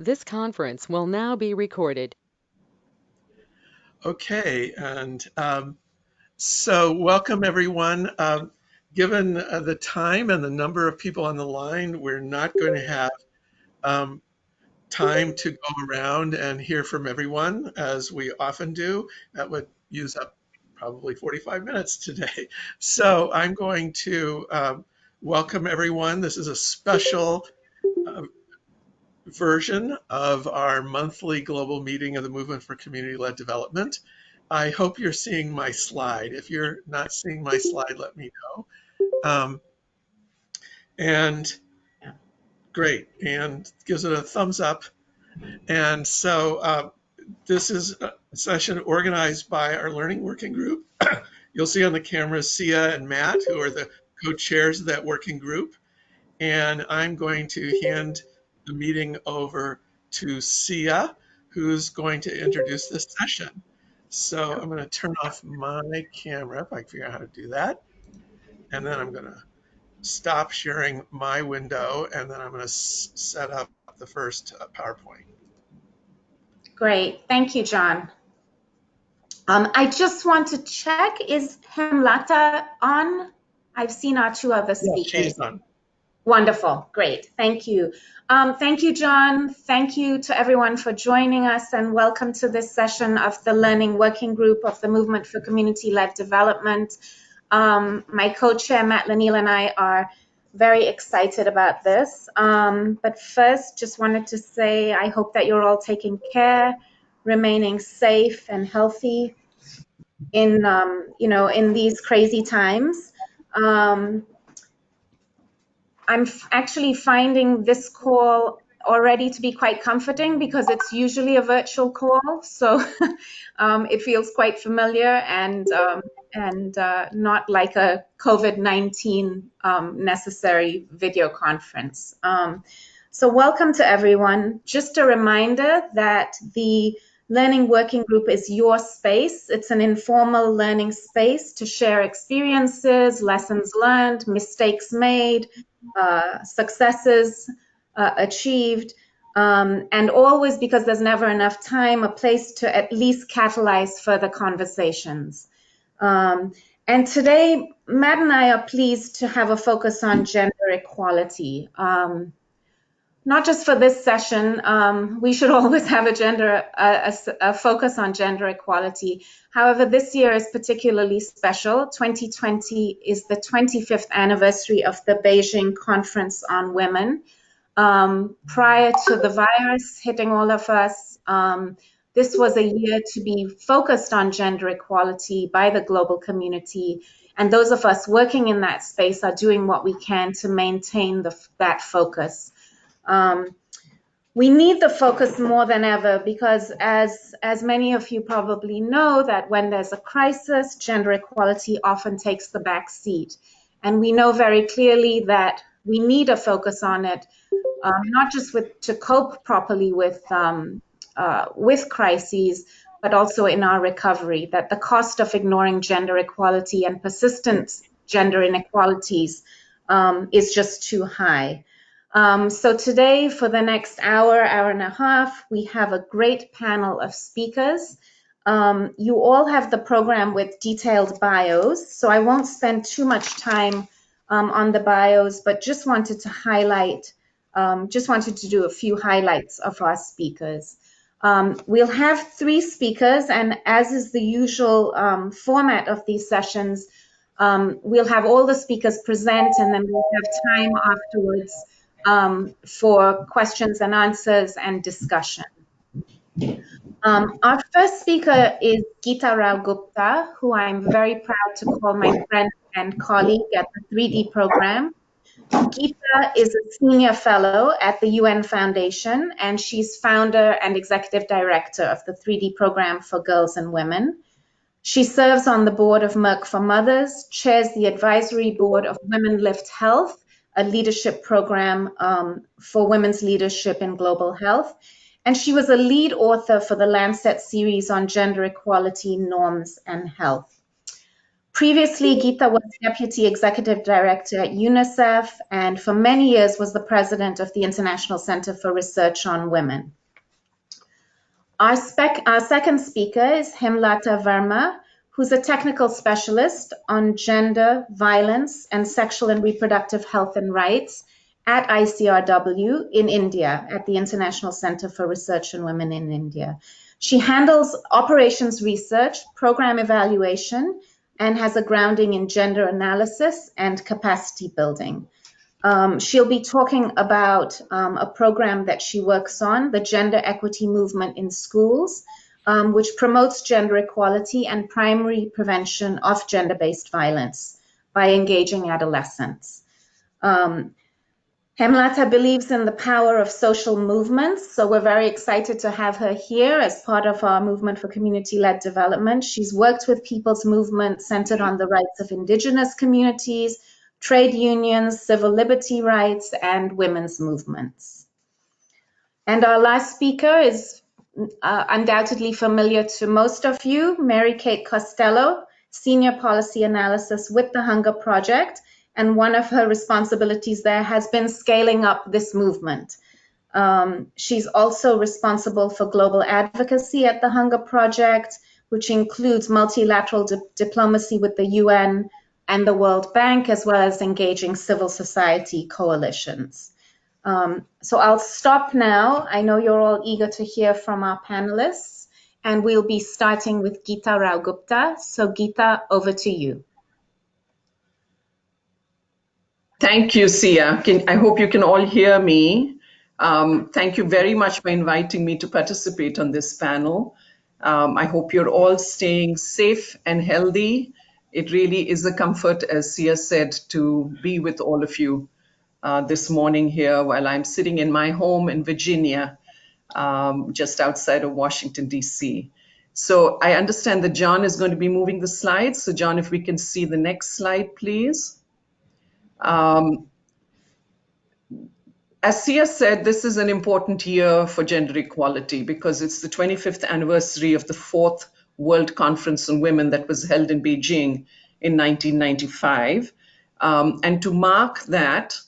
This conference will now be recorded. Okay, and so welcome everyone. Given the time and the number of people on the line, we're not going to have time to go around and hear from everyone as we often do. That would use up probably 45 minutes today. So I'm going to welcome everyone. This is a special version of our monthly global meeting of the Movement for Community-Led Development. I hope you're seeing my slide. If you're not seeing my slide, let me know. And great, and gives it a thumbs up. And so this is a session organized by our Learning Working Group. You'll see on the camera Sia and Matt, who are the co-chairs of that working group. And I'm going to hand the meeting over to Sia, who's going to introduce this session. So I'm going to turn off my camera if I can figure out how to do that. And then I'm going to stop sharing my window, and then I'm going to set up the first PowerPoint. Great. Thank you, John. I just want to check, is Hemlata on? I've seen our two other speakers. Yeah, she's on. Wonderful. Great. Thank you. Thank you, John. Thank you to everyone for joining us, and welcome to this session of the Learning Working Group of the Movement for Community-Led Development. My co-chair, Matt Lanil, and I are very excited about this. But first, just wanted to say I hope that you're all taking care, remaining safe and healthy in in these crazy times. I'm actually finding this call already to be quite comforting because it's usually a virtual call, so it feels quite familiar and not like a COVID-19 necessary video conference. So welcome to everyone. Just a reminder that the Learning Working Group is your space. It's an informal learning space to share experiences, lessons learned, mistakes made, successes achieved, and always, because there's never enough time, a place to at least catalyze further conversations. And today, Matt and I are pleased to have a focus on gender equality. Not just for this session, we should always have a focus on gender equality. However, this year is particularly special. 2020 is the 25th anniversary of the Beijing Conference on Women. Prior to the virus hitting all of us, this was a year to be focused on gender equality by the global community. And those of us working in that space are doing what we can to maintain that focus. We need the focus more than ever because as many of you probably know, that when there's a crisis, gender equality often takes the back seat. And we know very clearly that we need a focus on it, not just to cope properly with crises, but also in our recovery, that the cost of ignoring gender equality and persistent gender inequalities is just too high. So today, for the next hour and a half, we have a great panel of speakers. You all have the program with detailed bios, so I won't spend too much time on the bios, but just wanted to highlight, wanted to do a few highlights of our speakers. We'll have 3 speakers, and as is the usual format of these sessions, we'll have all the speakers present, and then we'll have time afterwards for questions and answers and discussion. Our first speaker is Tyrell Gupta, who I'm very proud to call my friend and colleague at the 3D program. Geeta is a senior fellow at the UN Foundation, and she's founder and executive director of the 3D program for girls and women. She serves on the board of Merck for Mothers, chairs the advisory board of Women Lift Health, a leadership program for women's leadership in global health. And she was a lead author for the Lancet series on gender equality, norms, and health. Previously, Geeta was Deputy Executive Director at UNICEF and for many years was the President of the International Center for Research on Women. Our second speaker is Hemlata Verma, who's a technical specialist on gender, violence, and sexual and reproductive health and rights at ICRW in India, at the International Center for Research on Women in India. She handles operations research, program evaluation, and has a grounding in gender analysis and capacity building. She'll be talking about a program that she works on, the Gender Equity Movement in Schools, which promotes gender equality and primary prevention of gender-based violence by engaging adolescents. Hemlata believes in the power of social movements, so we're very excited to have her here as part of our movement for community-led development. She's worked with people's movement centered on the rights of indigenous communities, trade unions, civil liberty rights, and women's movements. And our last speaker is undoubtedly familiar to most of you, Mary Kate Costello, Senior Policy Analysis with the Hunger Project, and one of her responsibilities there has been scaling up this movement. She's also responsible for global advocacy at the Hunger Project, which includes multilateral diplomacy with the UN and the World Bank, as well as engaging civil society coalitions. So I'll stop now. I know you're all eager to hear from our panelists, and we'll be starting with Tyrell Gupta. So Geeta, over to you. Thank you, Sia. I hope you can all hear me. Thank you very much for inviting me to participate on this panel. I hope you're all staying safe and healthy. It really is a comfort, as Sia said, to be with all of you this morning here while I'm sitting in my home in Virginia, just outside of Washington, D.C. So I understand that John is going to be moving the slides. So John, if we can see the next slide, please. As Sia said, this is an important year for gender equality because it's the 25th anniversary of the 4th World Conference on Women that was held in Beijing in 1995. And to mark that,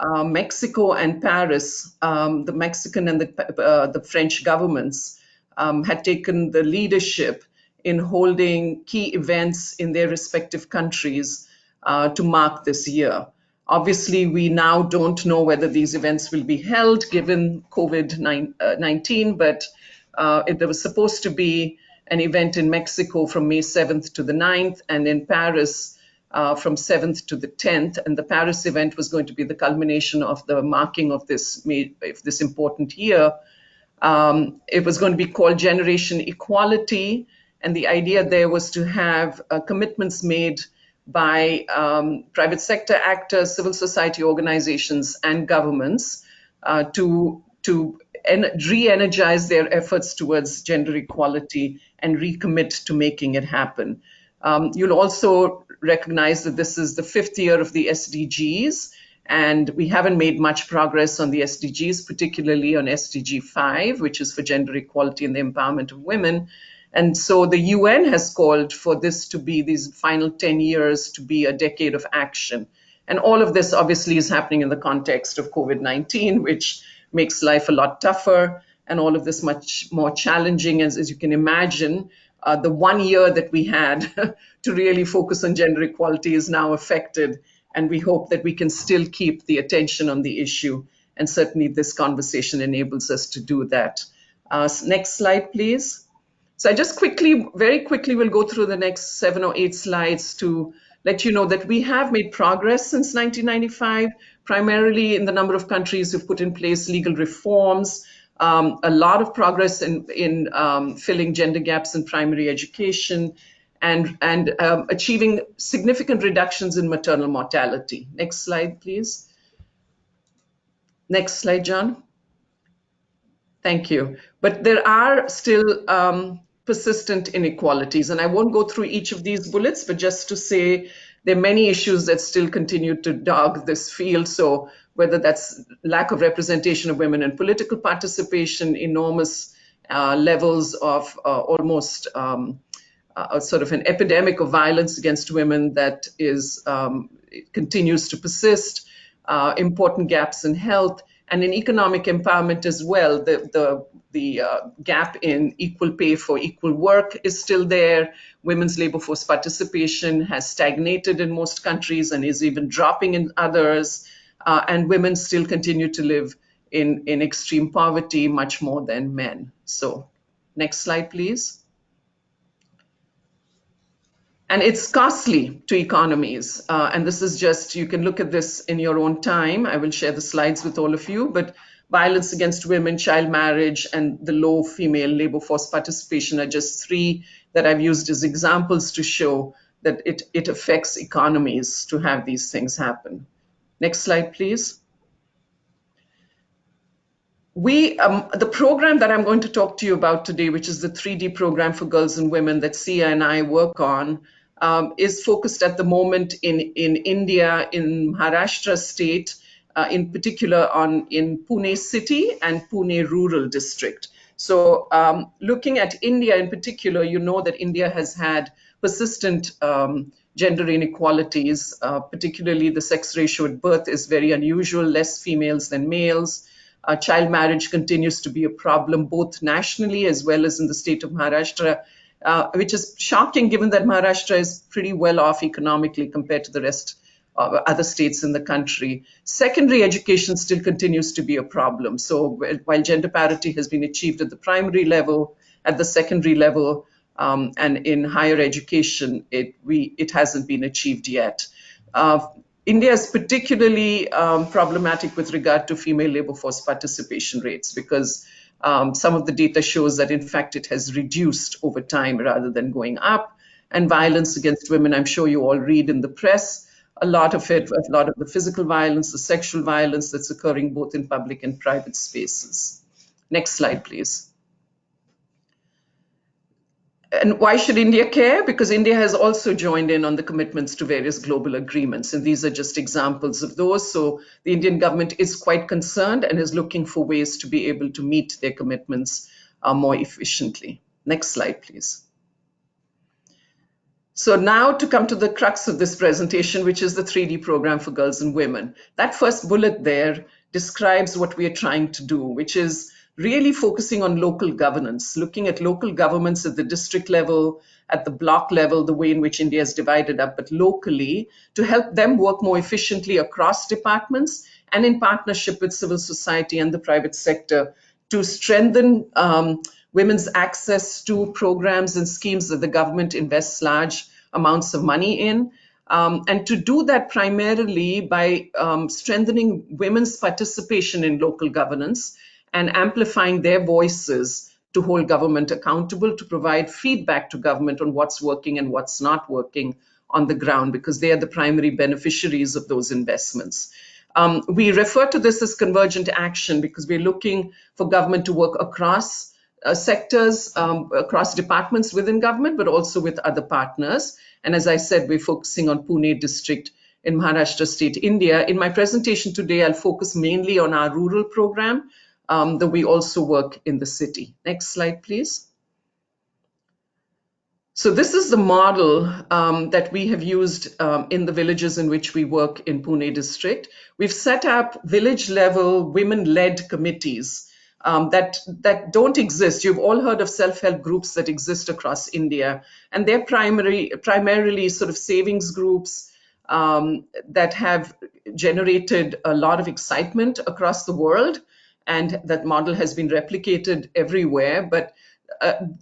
Mexico and Paris, the Mexican and the French governments had taken the leadership in holding key events in their respective countries to mark this year. Obviously, we now don't know whether these events will be held given COVID-19, but there was supposed to be an event in Mexico from May 7th to the 9th and in Paris from 7th to the 10th. And the Paris event was going to be the culmination of the marking of this important year. It was going to be called Generation Equality. And the idea there was to have commitments made by private sector actors, civil society organizations, and governments to re-energize their efforts towards gender equality and recommit to making it happen. You'll also recognize that this is the 5th year of the SDGs, and we haven't made much progress on the SDGs, particularly on SDG 5, which is for gender equality and the empowerment of women. And so the UN has called for this to be, these final 10 years, to be a decade of action. And all of this obviously is happening in the context of COVID-19, which makes life a lot tougher and all of this much more challenging. As you can imagine, the 1 year that we had to really focus on gender equality is now affected. And we hope that we can still keep the attention on the issue. And certainly this conversation enables us to do that. Next slide, please. So I just very quickly, will go through the next 7 or 8 slides to let you know that we have made progress since 1995, primarily in the number of countries who've put in place legal reforms, a lot of progress in filling gender gaps in primary education, and achieving significant reductions in maternal mortality. Next slide, please. Next slide, John. Thank you. But there are still persistent inequalities. And I won't go through each of these bullets, but just to say there are many issues that still continue to dog this field. So whether that's lack of representation of women in political participation, enormous levels of almost sort of an epidemic of violence against women that is it continues to persist, important gaps in health, and in economic empowerment as well. The gap in equal pay for equal work is still there. Women's labor force participation has stagnated in most countries and is even dropping in others. And women still continue to live in extreme poverty, much more than men. So, next slide, please. And it's costly to economies. And this is just, you can look at this in your own time. I will share the slides with all of you, but violence against women, child marriage, and the low female labor force participation are just three that I've used as examples to show that it affects economies to have these things happen. Next slide, please. The program that I'm going to talk to you about today, which is the 3D program for girls and women that Sia and I work on, is focused at the moment in India, in Maharashtra state, in particular in Pune city and Pune rural district. So looking at India in particular, you know that India has had persistent gender inequalities, particularly the sex ratio at birth is very unusual, less females than males. Child marriage continues to be a problem both nationally as well as in the state of Maharashtra, which is shocking given that Maharashtra is pretty well off economically compared to the rest of other states in the country. Secondary education still continues to be a problem. So while gender parity has been achieved at the primary level, at the secondary level, and in higher education, it hasn't been achieved yet. India is particularly problematic with regard to female labor force participation rates because some of the data shows that, in fact, it has reduced over time rather than going up. And violence against women, I'm sure you all read in the press, a lot of the physical violence, the sexual violence that's occurring both in public and private spaces. Next slide, please. And why should India care? Because India has also joined in on the commitments to various global agreements, and these are just examples of those. So the Indian government is quite concerned and is looking for ways to be able to meet their commitments more efficiently. Next slide, please. So now to come to the crux of this presentation, which is the 3D program for girls and women. That first bullet there describes what we are trying to do, which is really focusing on local governance, looking at local governments at the district level, at the block level, the way in which India is divided up, but locally, to help them work more efficiently across departments and in partnership with civil society and the private sector to strengthen women's access to programs and schemes that the government invests large amounts of money in. And to do that primarily by strengthening women's participation in local governance and amplifying their voices to hold government accountable, to provide feedback to government on what's working and what's not working on the ground, because they are the primary beneficiaries of those investments. We refer to this as convergent action because we're looking for government to work across sectors, across departments within government, but also with other partners. And as I said, we're focusing on Pune district in Maharashtra state, India. In my presentation today, I'll focus mainly on our rural program, though we also work in the city. Next slide, please. So this is the model that we have used in the villages in which we work in Pune district. We've set up village level women-led committees that don't exist. You've all heard of self-help groups that exist across India, and they're primarily sort of savings groups that have generated a lot of excitement across the world, and that model has been replicated everywhere. But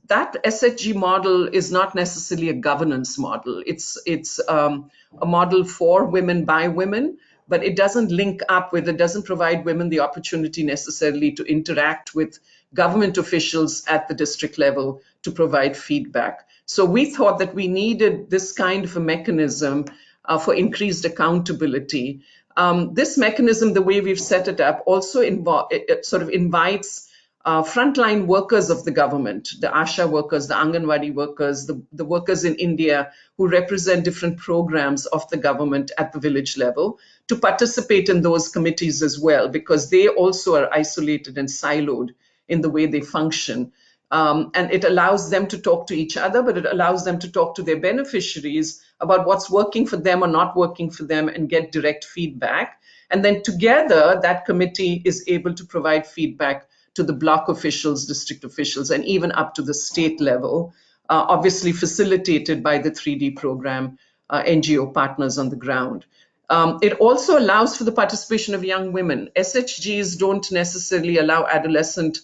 that SHG model is not necessarily a governance model. It's a model for women by women, but it doesn't link up with, it doesn't provide women the opportunity necessarily to interact with government officials at the district level to provide feedback. So we thought that we needed this kind of a mechanism for increased accountability. This mechanism, the way we've set it up, also sort of invites frontline workers of the government, the ASHA workers, the Anganwadi workers, the workers in India who represent different programs of the government at the village level to participate in those committees as well, because they also are isolated and siloed in the way they function. And it allows them to talk to each other, but it allows them to talk to their beneficiaries about what's working for them or not working for them and get direct feedback. And then together, that committee is able to provide feedback to the block officials, district officials, and even up to the state level, obviously facilitated by the 3D program, NGO partners on the ground. It also allows for the participation of young women. SHGs don't necessarily allow adolescent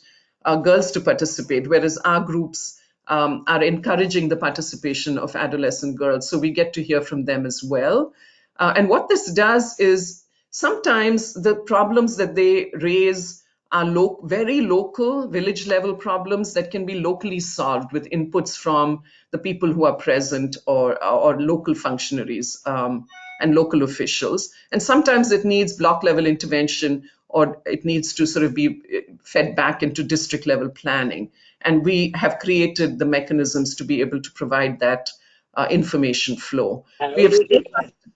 girls to participate, whereas our groups are encouraging the participation of adolescent girls. So we get to hear from them as well. And what this does is sometimes the problems that they raise are very local, village level problems that can be locally solved with inputs from the people who are present or local functionaries and local officials. And sometimes it needs block level intervention, or it needs to sort of be fed back into district level planning. And we have created the mechanisms to be able to provide that information flow. We have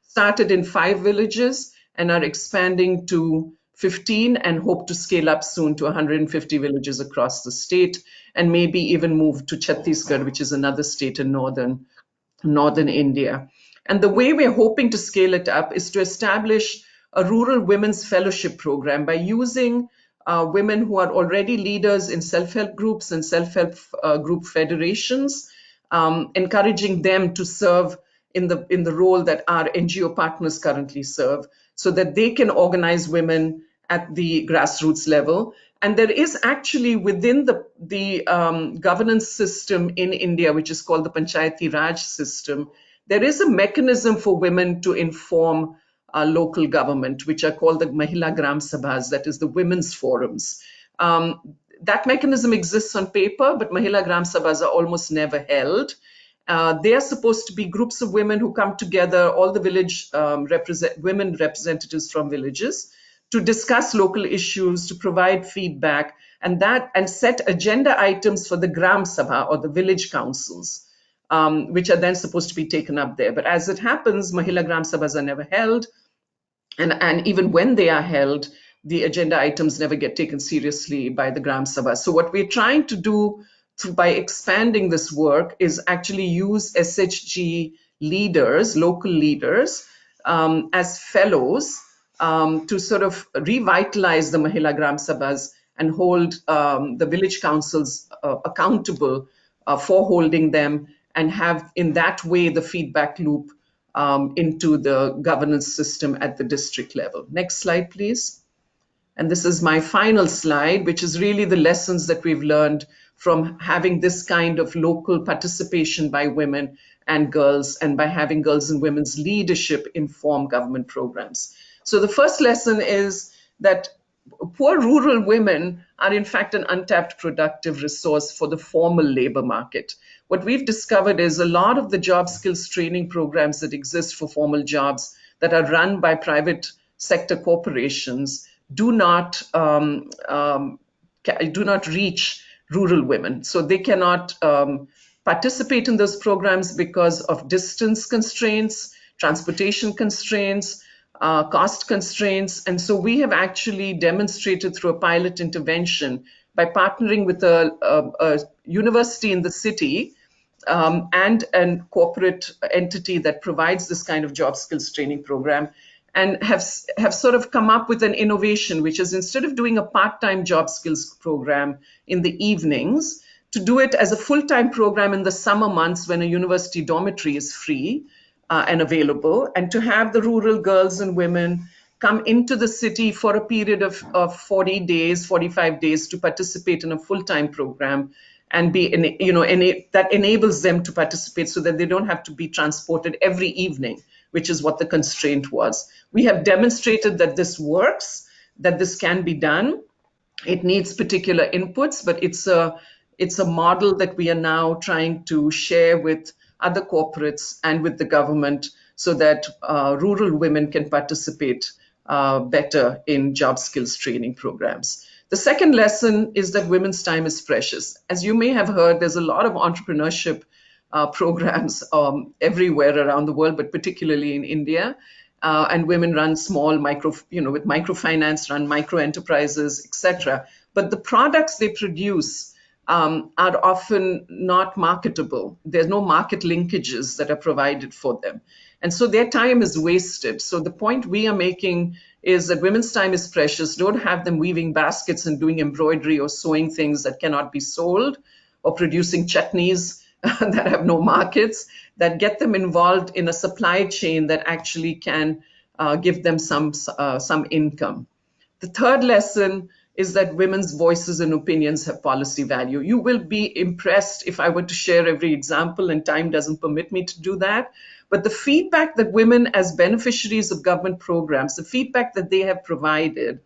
started in 5 villages and are expanding to 15 and hope to scale up soon to 150 villages across the state, and maybe even move to Chhattisgarh, which is another state in northern India. And the way we're hoping to scale it up is to establish a rural women's fellowship program by using women who are already leaders in self-help groups and self-help group federations, encouraging them to serve in the role that our NGO partners currently serve, so that they can organize women at the grassroots level. And there is actually within the governance system in India, which is called the Panchayati Raj system, there is a mechanism for women to inform local government, which are called the Mahila Gram Sabhas, that is the women's forums. That mechanism exists on paper, but Mahila Gram Sabhas are almost never held. They are supposed to be groups of women who come together, all the village women representatives from villages, to discuss local issues, to provide feedback, and set agenda items for the Gram Sabha or the village councils, which are then supposed to be taken up there. But as it happens, Mahila Gram Sabhas are never held, and even when they are held, the agenda items never get taken seriously by the Gram Sabha. So what we're trying to do by expanding this work is actually use SHG leaders, local leaders, as fellows to sort of revitalize the Mahila Gram Sabhas and hold the village councils accountable for holding them, and have in that way the feedback loop into the governance system at the district level. Next slide, please. And this is my final slide, which is really the lessons that we've learned from having this kind of local participation by women and girls, and by having girls and women's leadership inform government programs. So the first lesson is that poor rural women are in fact an untapped productive resource for the formal labor market. What we've discovered is a lot of the job skills training programs that exist for formal jobs that are run by private sector corporations do not reach rural women. So they cannot participate in those programs because of distance constraints, transportation constraints, cost constraints. And so we have actually demonstrated through a pilot intervention by partnering with a university in the city and a corporate entity that provides this kind of job skills training program, and have sort of come up with an innovation, which is, instead of doing a part-time job skills program in the evenings, to do it as a full-time program in the summer months when a university dormitory is free and available, and to have the rural girls and women come into the city for a period of 40 days, 45 days to participate in a full-time program, and that enables them to participate so that they don't have to be transported every evening, which is what the constraint was. We have demonstrated that this works, that this can be done. It needs particular inputs, but it's a model that we are now trying to share with other corporates and with the government, so that rural women can participate better in job skills training programs. The second lesson is that women's time is precious. As you may have heard, there's a lot of entrepreneurship programs everywhere around the world, but particularly in India. And women run small with microfinance, run micro enterprises, etc. But the products they produce are often not marketable. There's no market linkages that are provided for them. And so their time is wasted. So the point we are making is that women's time is precious. Don't have them weaving baskets and doing embroidery or sewing things that cannot be sold, or producing chutneys that have no markets, that get them involved in a supply chain that actually can give them some income. The third lesson is that women's voices and opinions have policy value. You will be impressed if I were to share every example, and time doesn't permit me to do that. But the feedback that women as beneficiaries of government programs, the feedback that they have provided,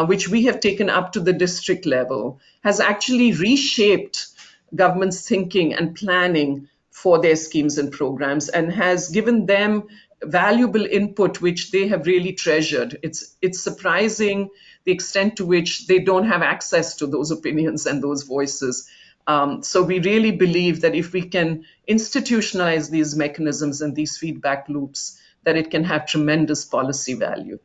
which we have taken up to the district level, has actually reshaped government's thinking and planning for their schemes and programs, and has given them valuable input which they have really treasured. It's surprising the extent to which they don't have access to those opinions and those voices. So we really believe that if we can institutionalize these mechanisms and these feedback loops, that it can have tremendous policy value.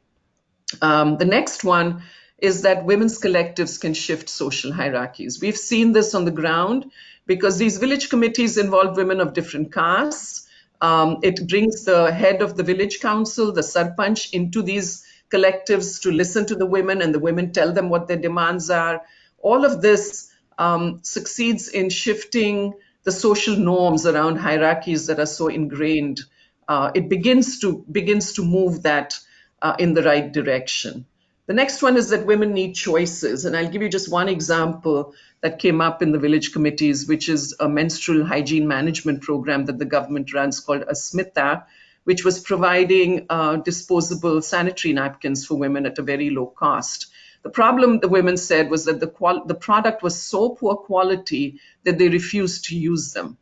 The next one is that women's collectives can shift social hierarchies. We've seen this on the ground because these village committees involve women of different castes. It brings the head of the village council, the sarpanch, into these collectives to listen to the women, and the women tell them what their demands are. All of this succeeds in shifting the social norms around hierarchies that are so ingrained. It begins to move that in the right direction. The next one is that women need choices. And I'll give you just one example that came up in the village committees, which is a menstrual hygiene management program that the government runs called Asmita, which was providing disposable sanitary napkins for women at a very low cost. The problem, the women said, was that the product was so poor quality that they refused to use them.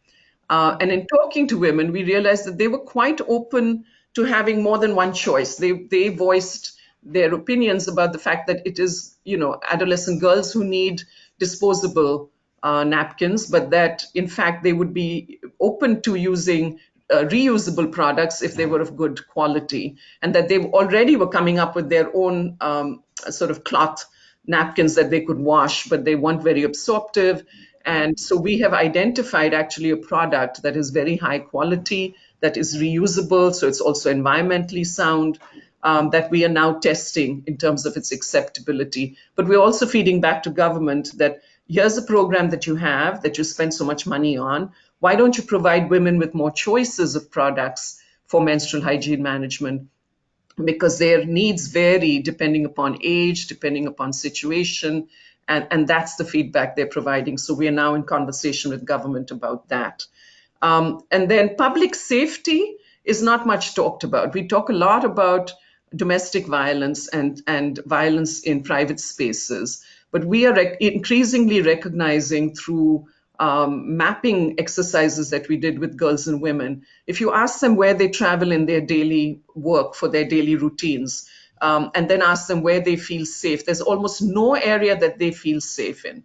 And in talking to women, we realized that they were quite open to having more than one choice. They voiced their opinions about the fact that it is, adolescent girls who need disposable napkins, but that in fact they would be open to using reusable products if they were of good quality, and that they already were coming up with their own sort of cloth napkins that they could wash, but they weren't very absorptive. And so we have identified actually a product that is very high quality, that is reusable, so it's also environmentally sound, that we are now testing in terms of its acceptability. But we're also feeding back to government that here's a program that you have, that you spend so much money on. Why don't you provide women with more choices of products for menstrual hygiene management? Because their needs vary depending upon age, depending upon situation, and that's the feedback they're providing. So we are now in conversation with government about that. And then public safety is not much talked about. We talk a lot about domestic violence and violence in private spaces, but we are increasingly recognizing through mapping exercises that we did with girls and women. If you ask them where they travel in their daily work for their daily routines, and then ask them where they feel safe, there's almost no area that they feel safe in.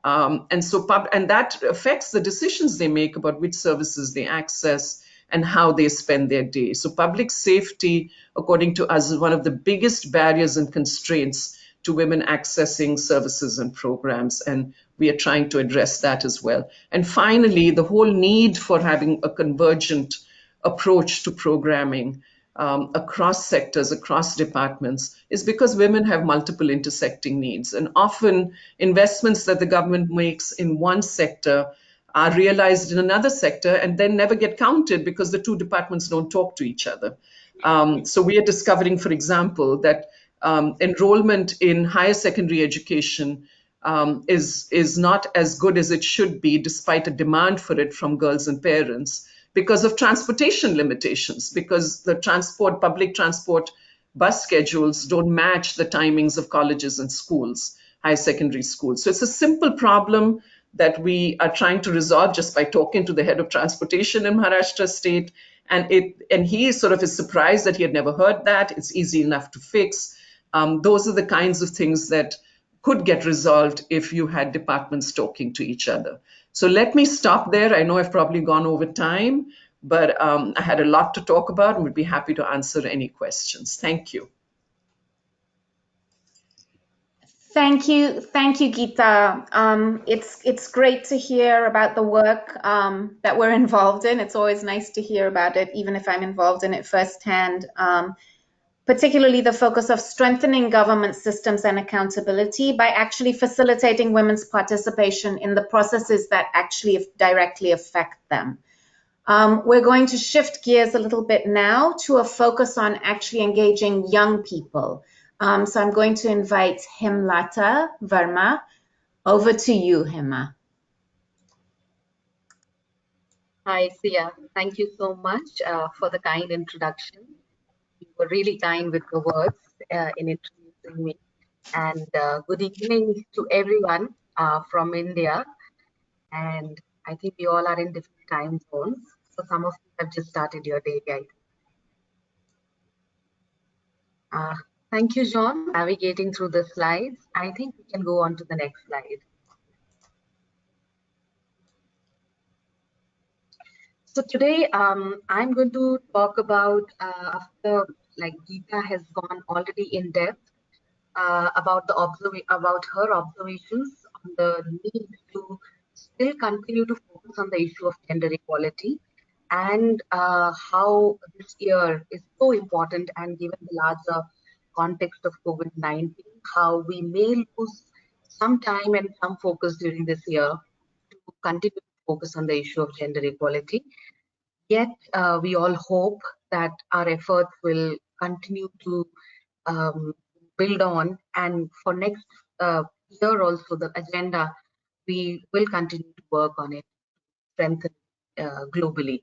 And that affects the decisions they make about which services they access and how they spend their day. So public safety, according to us, is one of the biggest barriers and constraints to women accessing services and programs, and we are trying to address that as well. And finally, the whole need for having a convergent approach to programming across sectors, across departments, is because women have multiple intersecting needs. And often investments that the government makes in one sector are realized in another sector and then never get counted because the two departments don't talk to each other. So we are discovering, for example, that enrollment in higher secondary education is not as good as it should be, despite a demand for it from girls and parents, because of transportation limitations, because the public transport bus schedules don't match the timings of colleges and schools, high secondary schools. So it's a simple problem that we are trying to resolve just by talking to the head of transportation in Maharashtra state. And he sort of is surprised that he had never heard that. It's easy enough to fix. Those are the kinds of things that could get resolved if you had departments talking to each other. So let me stop there. I know I've probably gone over time, but I had a lot to talk about and would be happy to answer any questions. Thank you. Thank you, Geeta. It's great to hear about the work that we're involved in. It's always nice to hear about it, even if I'm involved in it firsthand. Particularly the focus of strengthening government systems and accountability by actually facilitating women's participation in the processes that actually directly affect them. We're going to shift gears a little bit now to a focus on actually engaging young people. So I'm going to invite Himlata Verma. Over to you, Hima. Hi, Sia. Thank you so much for the kind introduction. You were really kind with the words in introducing me. And good evening to everyone from India. And I think we all are in different time zones. So some of you have just started your day, right? Thank you, John, navigating through the slides. I think we can go on to the next slide. So today, I'm going to talk about, after like Geeta has gone already in depth about her observations on the need to still continue to focus on the issue of gender equality, and how this year is so important, and given the larger context of COVID-19, how we may lose some time and some focus during this year to continue to focus on the issue of gender equality. Yet we all hope that our efforts will continue to build on, and for next year also the agenda, we will continue to work on it, strengthen globally.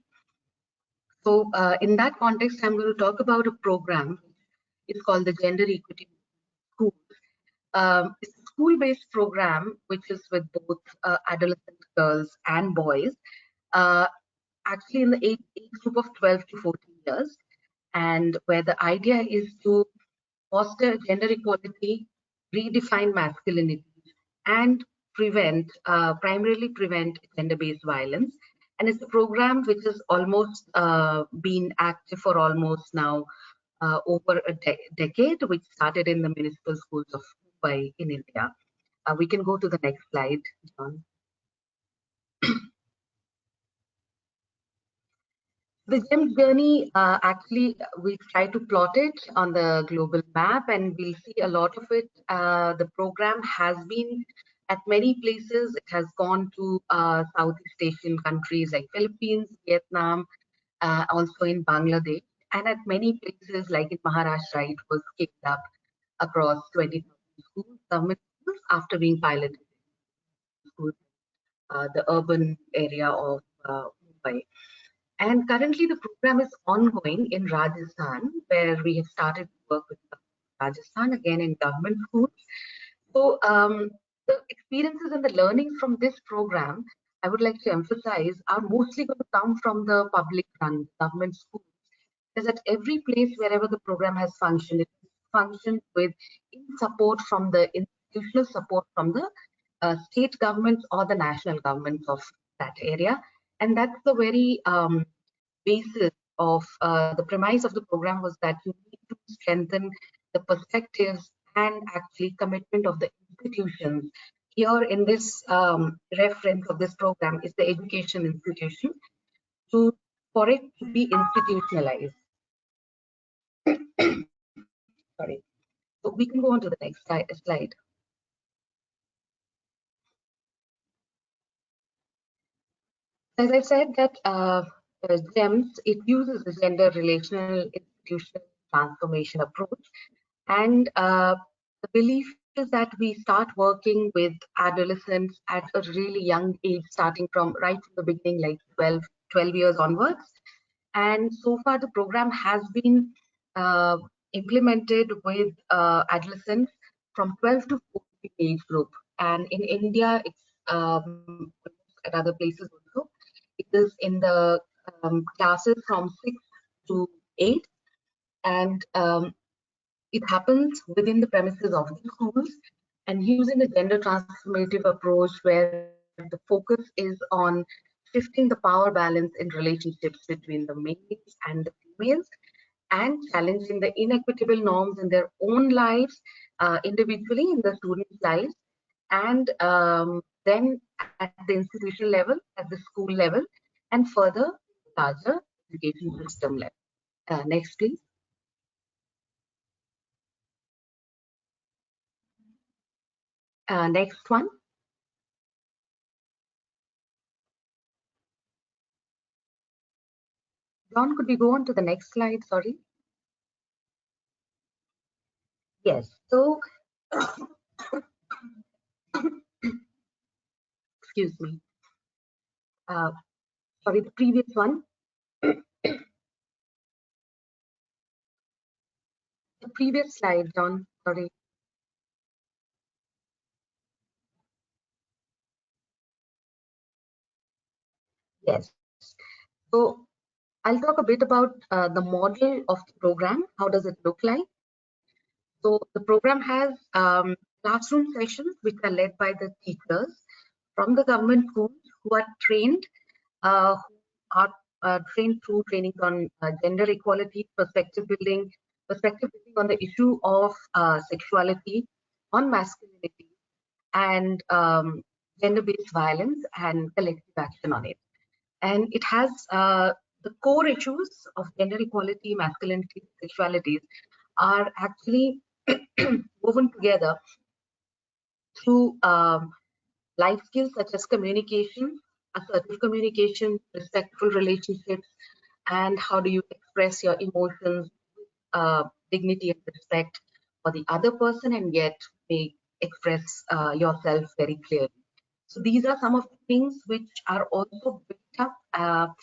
So in that context, I'm going to talk about a program. It's called the Gender Equity School. It's a school-based program which is with both adolescent girls and boys, actually in the age group of 12 to 14 years, and where the idea is to foster gender equality, redefine masculinity, and primarily prevent gender-based violence. And it's a program which has almost been active for almost now over a decade, which started in the municipal schools of Mumbai in India. We can go to the next slide, John. The GEM journey, actually, we try to plot it on the global map, and we'll see a lot of it. The program has been at many places. It has gone to Southeast Asian countries like Philippines, Vietnam, also in Bangladesh, and at many places like in Maharashtra, it was kicked up across 20 schools, government schools, after being piloted in schools, the urban area of Mumbai. And currently the program is ongoing in Rajasthan, where we have started to work with Rajasthan, again in government schools. So the experiences and the learnings from this program, I would like to emphasize, are mostly going to come from the public run government schools. Because at every place wherever the program has functioned, it functioned with support from the institutional support from the state governments or the national governments of that area. And that's the very basis of the premise of the program, was that you need to strengthen the perspectives and actually commitment of the institutions. Here in this reference of this program is the education institution, for it to be institutionalized. Sorry. So we can go on to the next slide. As I said, that GEMS, it uses a gender relational institutional transformation approach, and the belief is that we start working with adolescents at a really young age, starting from right from the beginning, like 12 years onwards. And so far the program has been implemented with adolescents from 12 to 14 age group, and in India it's at other places also. It is in the classes from 6 to 8, and it happens within the premises of the schools, and using a gender transformative approach where the focus is on shifting the power balance in relationships between the males and the females, and challenging the inequitable norms in their own lives, individually in the students' lives, and then at the institutional level, at the school level, and further larger education system level. Next, please. Next one. John, could we go on to the next slide? Sorry. Yes. So, excuse me. Sorry, the previous one. The previous slide, John. Sorry. Yes. So I'll talk a bit about the model of the program. How does it look like? So the program has classroom sessions which are led by the teachers from the government schools who are trained through trainings on gender equality, perspective building on the issue of sexuality, on masculinity, and gender-based violence and collective action on it. And it has the core issues of gender equality, masculinity, sexualities are actually woven together through life skills such as communication, assertive communication, respectful relationships, and how do you express your emotions, dignity and respect for the other person, and yet express yourself very clearly. So these are some of the things which are also built up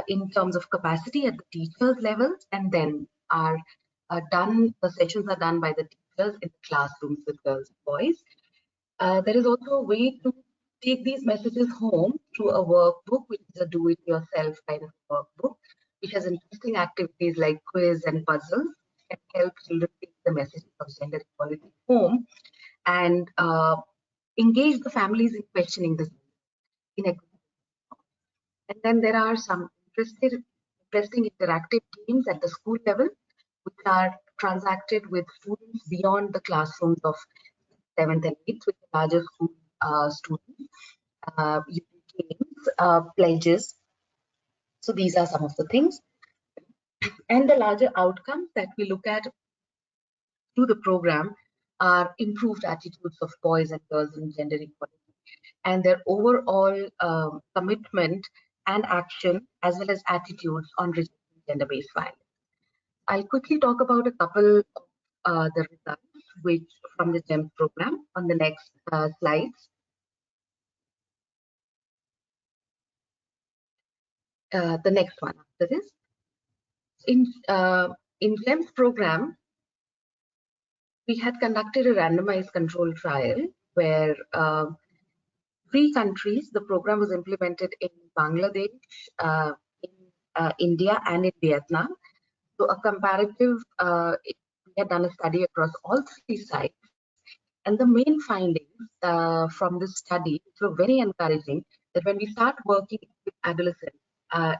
in terms of capacity at the teachers' levels, and then are done. The sessions are done by the teachers in the classrooms with girls and boys. There is also a way to take these messages home through a workbook, which is a do-it-yourself kind of workbook, which has interesting activities like quiz and puzzles that help children take the messages of gender equality home and engage the families in questioning this in a. And then there are some interesting interactive games at the school level, which are transacted with students beyond the classrooms of 7th and 8th, with the larger school students, games, pledges. So these are some of the things. And the larger outcomes that we look at through the program are improved attitudes of boys and girls in gender equality, and their overall commitment and action, as well as attitudes on rejecting gender-based violence. I'll quickly talk about a couple of the results which from the GEMS program on the next slides. The next one after this. In GEMS program, we had conducted a randomized control trial where 3 countries, the program was implemented in Bangladesh, in India, and in Vietnam. So a comparative, we had done a study across all 3 sites. And the main findings from this study were very encouraging, that when we start working with adolescents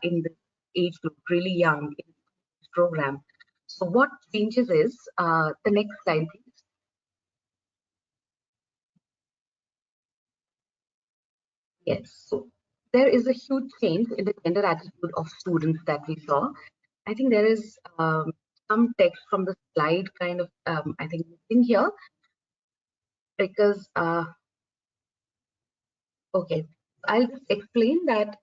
in the age group, really young in this program, so what changes is, the next slide, please. Yes, so there is a huge change in the gender attitude of students that we saw. I think there is some text from the slide kind of, I think, missing here, because, okay, I'll just explain that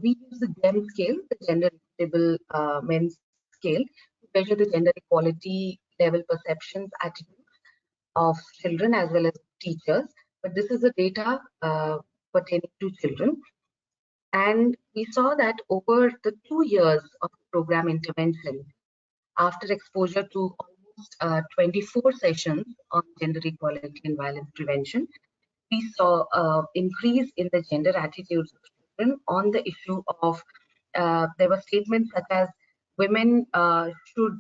we use the GEM scale, the gender equitable men's scale, to measure the gender equality level perceptions, attitudes of children as well as teachers. But this is the data pertaining to children. And we saw that over the 2 years of program intervention, after exposure to almost 24 sessions on gender equality and violence prevention, we saw an increase in the gender attitudes of children on the issue of, there were statements such as women should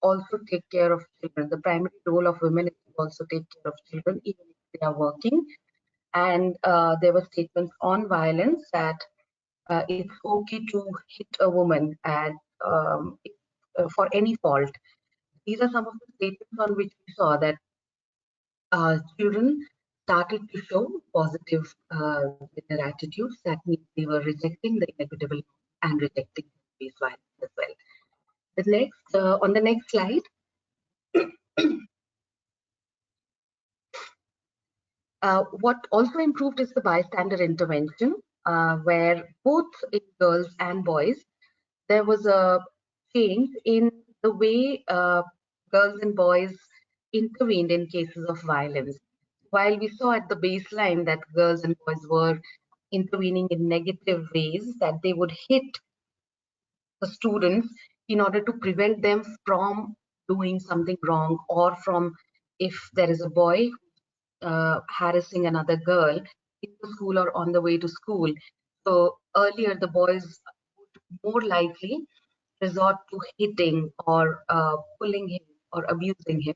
also take care of children. The primary role of women is to also take care of children, even if they are working. And there were statements on violence that it's okay to hit a woman and for any fault. these are some of the statements on which we saw that children started to show positive gender attitudes. That means they were rejecting the inequitable and rejecting gender-based violence as well. The next, on the next slide, what also improved is the bystander intervention, where both in girls and boys, there was a change in the way girls and boys intervened in cases of violence. While we saw at the baseline that girls and boys were intervening in negative ways, that they would hit the students in order to prevent them from doing something wrong, or from, if there is a boy harassing another girl in the school or on the way to school. So earlier the boys would more likely resort to hitting or pulling him or abusing him.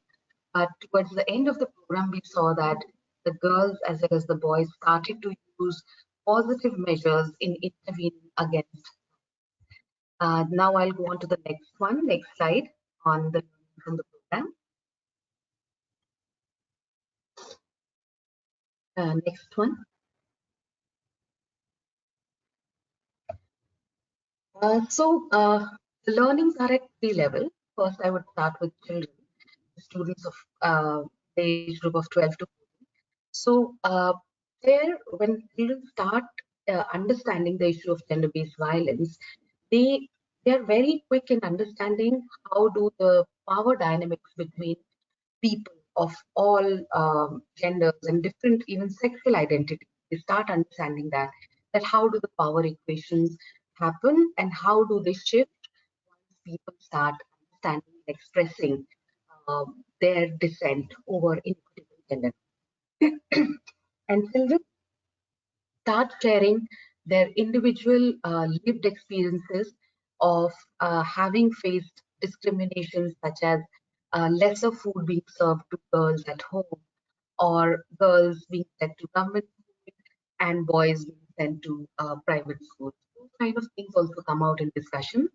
But towards the end of the program, we saw that the girls as well as the boys started to use positive measures in intervening against. Now I'll go on to the next one, next slide on the learning from the program. Next one. The learnings are at three levels. First, I would start with children, students of the age group of 12 to 14. So there, when children start understanding the issue of gender-based violence, they are very quick in understanding how do the power dynamics between people of all genders and different even sexual identities. They start understanding that how do the power equations happen and how do they shift once people start understanding and expressing their dissent over inequitable gender. And children start sharing their individual lived experiences of having faced discrimination, such as lesser food being served to girls at home, or girls being sent to government schools and boys being sent to private schools. Those kind of things also come out in discussion.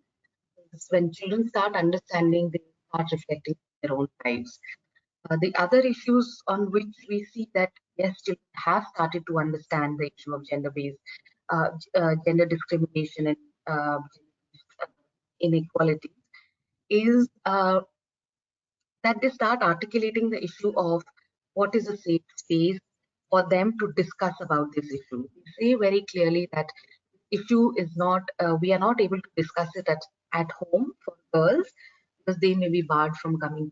When children start understanding, they start reflecting their own lives. The other issues on which we see that yes, children have started to understand the issue of gender-based gender discrimination and inequality is that they start articulating the issue of what is a safe space for them to discuss about this issue. We say very clearly that issue is not, we are not able to discuss it at home for girls because they may be barred from coming.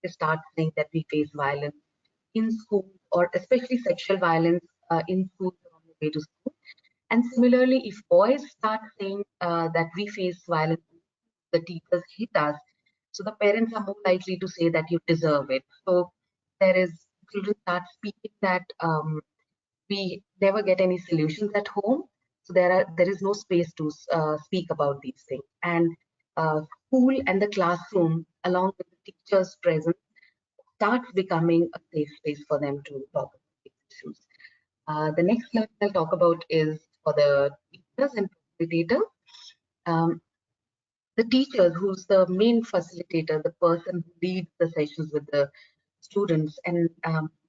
They start saying that we face violence in school, or especially sexual violence in schools or on the way to school. And similarly, if boys start saying that we face violence, the teachers hit us, so the parents are more likely to say that you deserve it. So there is, children start speaking that we never get any solutions at home. So there is no space to speak about these things. And school and the classroom, along with the teachers' presence, starts becoming a safe space for them to talk about these issues. The next slide I'll talk about is for the teachers and facilitators. The teacher, who's the main facilitator, the person who leads the sessions with the students. And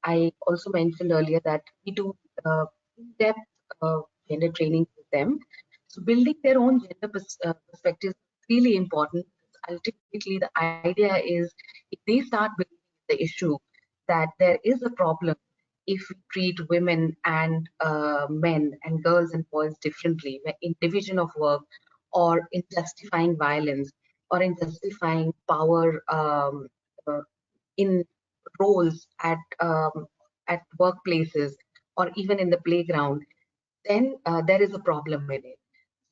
I also mentioned earlier that we do in-depth gender training with them. So building their own gender perspective is really important. Ultimately, the idea is if they start believing the issue that there is a problem if we treat women and men and girls and boys differently in division of work, or in justifying violence, or in justifying power in roles at workplaces, or even in the playground, then there is a problem in it.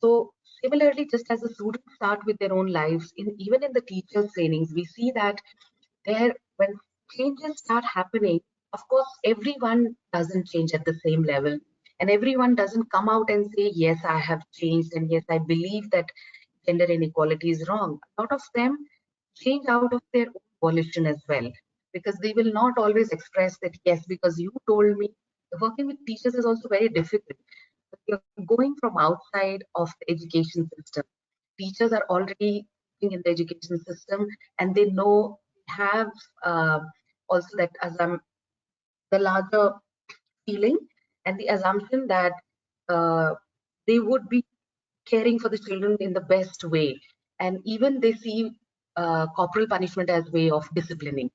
So similarly, just as the students start with their own lives, even in the teachers' trainings, we see that when changes start happening, of course, everyone doesn't change at the same level. And everyone doesn't come out and say, yes, I have changed, and yes, I believe that gender inequality is wrong. A lot of them change out of their own volition as well, because they will not always express that, yes, because you told me. Working with teachers is also very difficult. You're going from outside of the education system. Teachers are already in the education system, and they know have also that the larger feeling and the assumption that they would be caring for the children in the best way, and even they see corporal punishment as way of disciplining.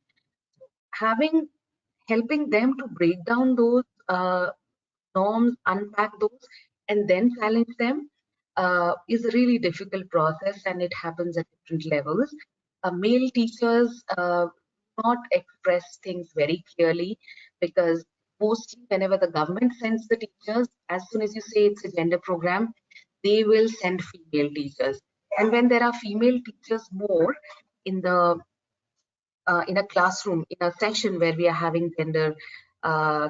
Helping them to break down those norms, unpack those, and then challenge them is a really difficult process, and it happens at different levels. Male teachers not express things very clearly, because mostly whenever the government sends the teachers, as soon as you say it's a gender program, they will send female teachers. And when there are female teachers more in the in a classroom, in a session where we are having uh,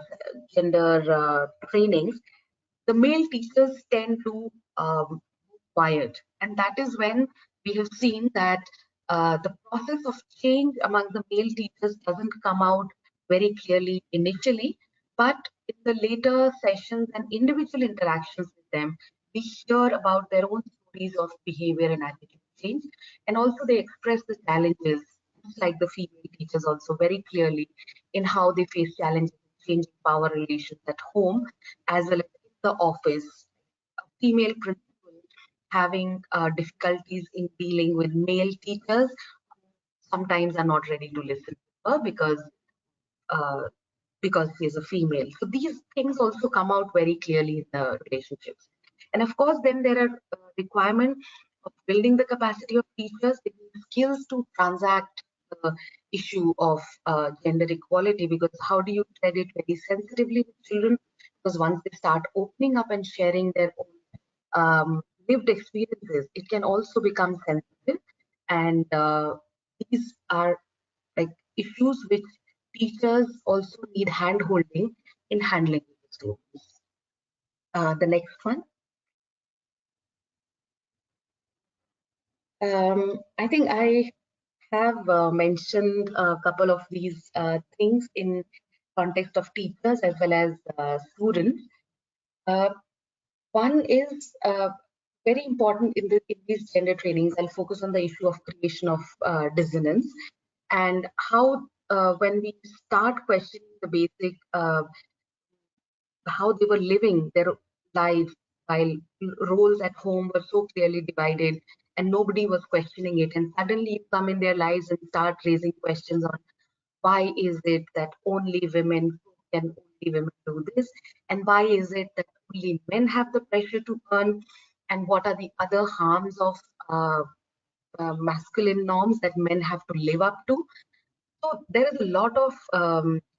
gender trainings, the male teachers tend to quiet, and that is when we have seen that the process of change among the male teachers doesn't come out very clearly initially, but in the later sessions and individual interactions with them, we hear about their own stories of behavior and attitude change, and also they express the challenges, just like the female teachers also very clearly, in how they face challenges in changing power relations at home as well as in the office. A female principal having difficulties in dealing with male teachers sometimes are not ready to listen to her uh, because she is a female. So these things also come out very clearly in the relationships. And of course, then there are requirements of building the capacity of teachers, they need skills to transact the issue of gender equality, because how do you tread it very sensitively with children? Because once they start opening up and sharing their own lived experiences, it can also become sensitive. And these are like issues which teachers also need hand holding in handling with students. The next one. I think I have mentioned a couple of these things in context of teachers as well as students. One is very important in these gender trainings. I'll focus on the issue of creation of dissonance, and how when we start questioning the basic how they were living their lives while roles at home were so clearly divided and nobody was questioning it, and suddenly you come in their lives and start raising questions on why is it that only women can only women do this, and why is it that only men have the pressure to earn, and what are the other harms of masculine norms that men have to live up to. So there is a lot of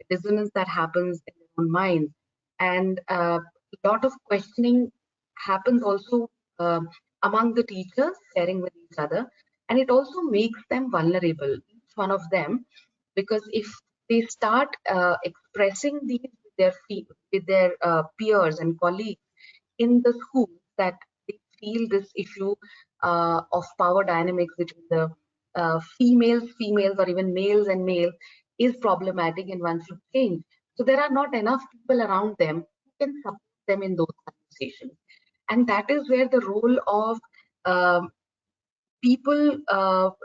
dissonance that happens in their own minds, and a lot of questioning happens also among the teachers sharing with each other, and it also makes them vulnerable, each one of them, because if they start expressing these with their peers and colleagues in the school, that they feel this issue of power dynamics between the females, or even males and males is problematic and one should change. So there are not enough people around them who can support them in those conversations. And that is where the role of people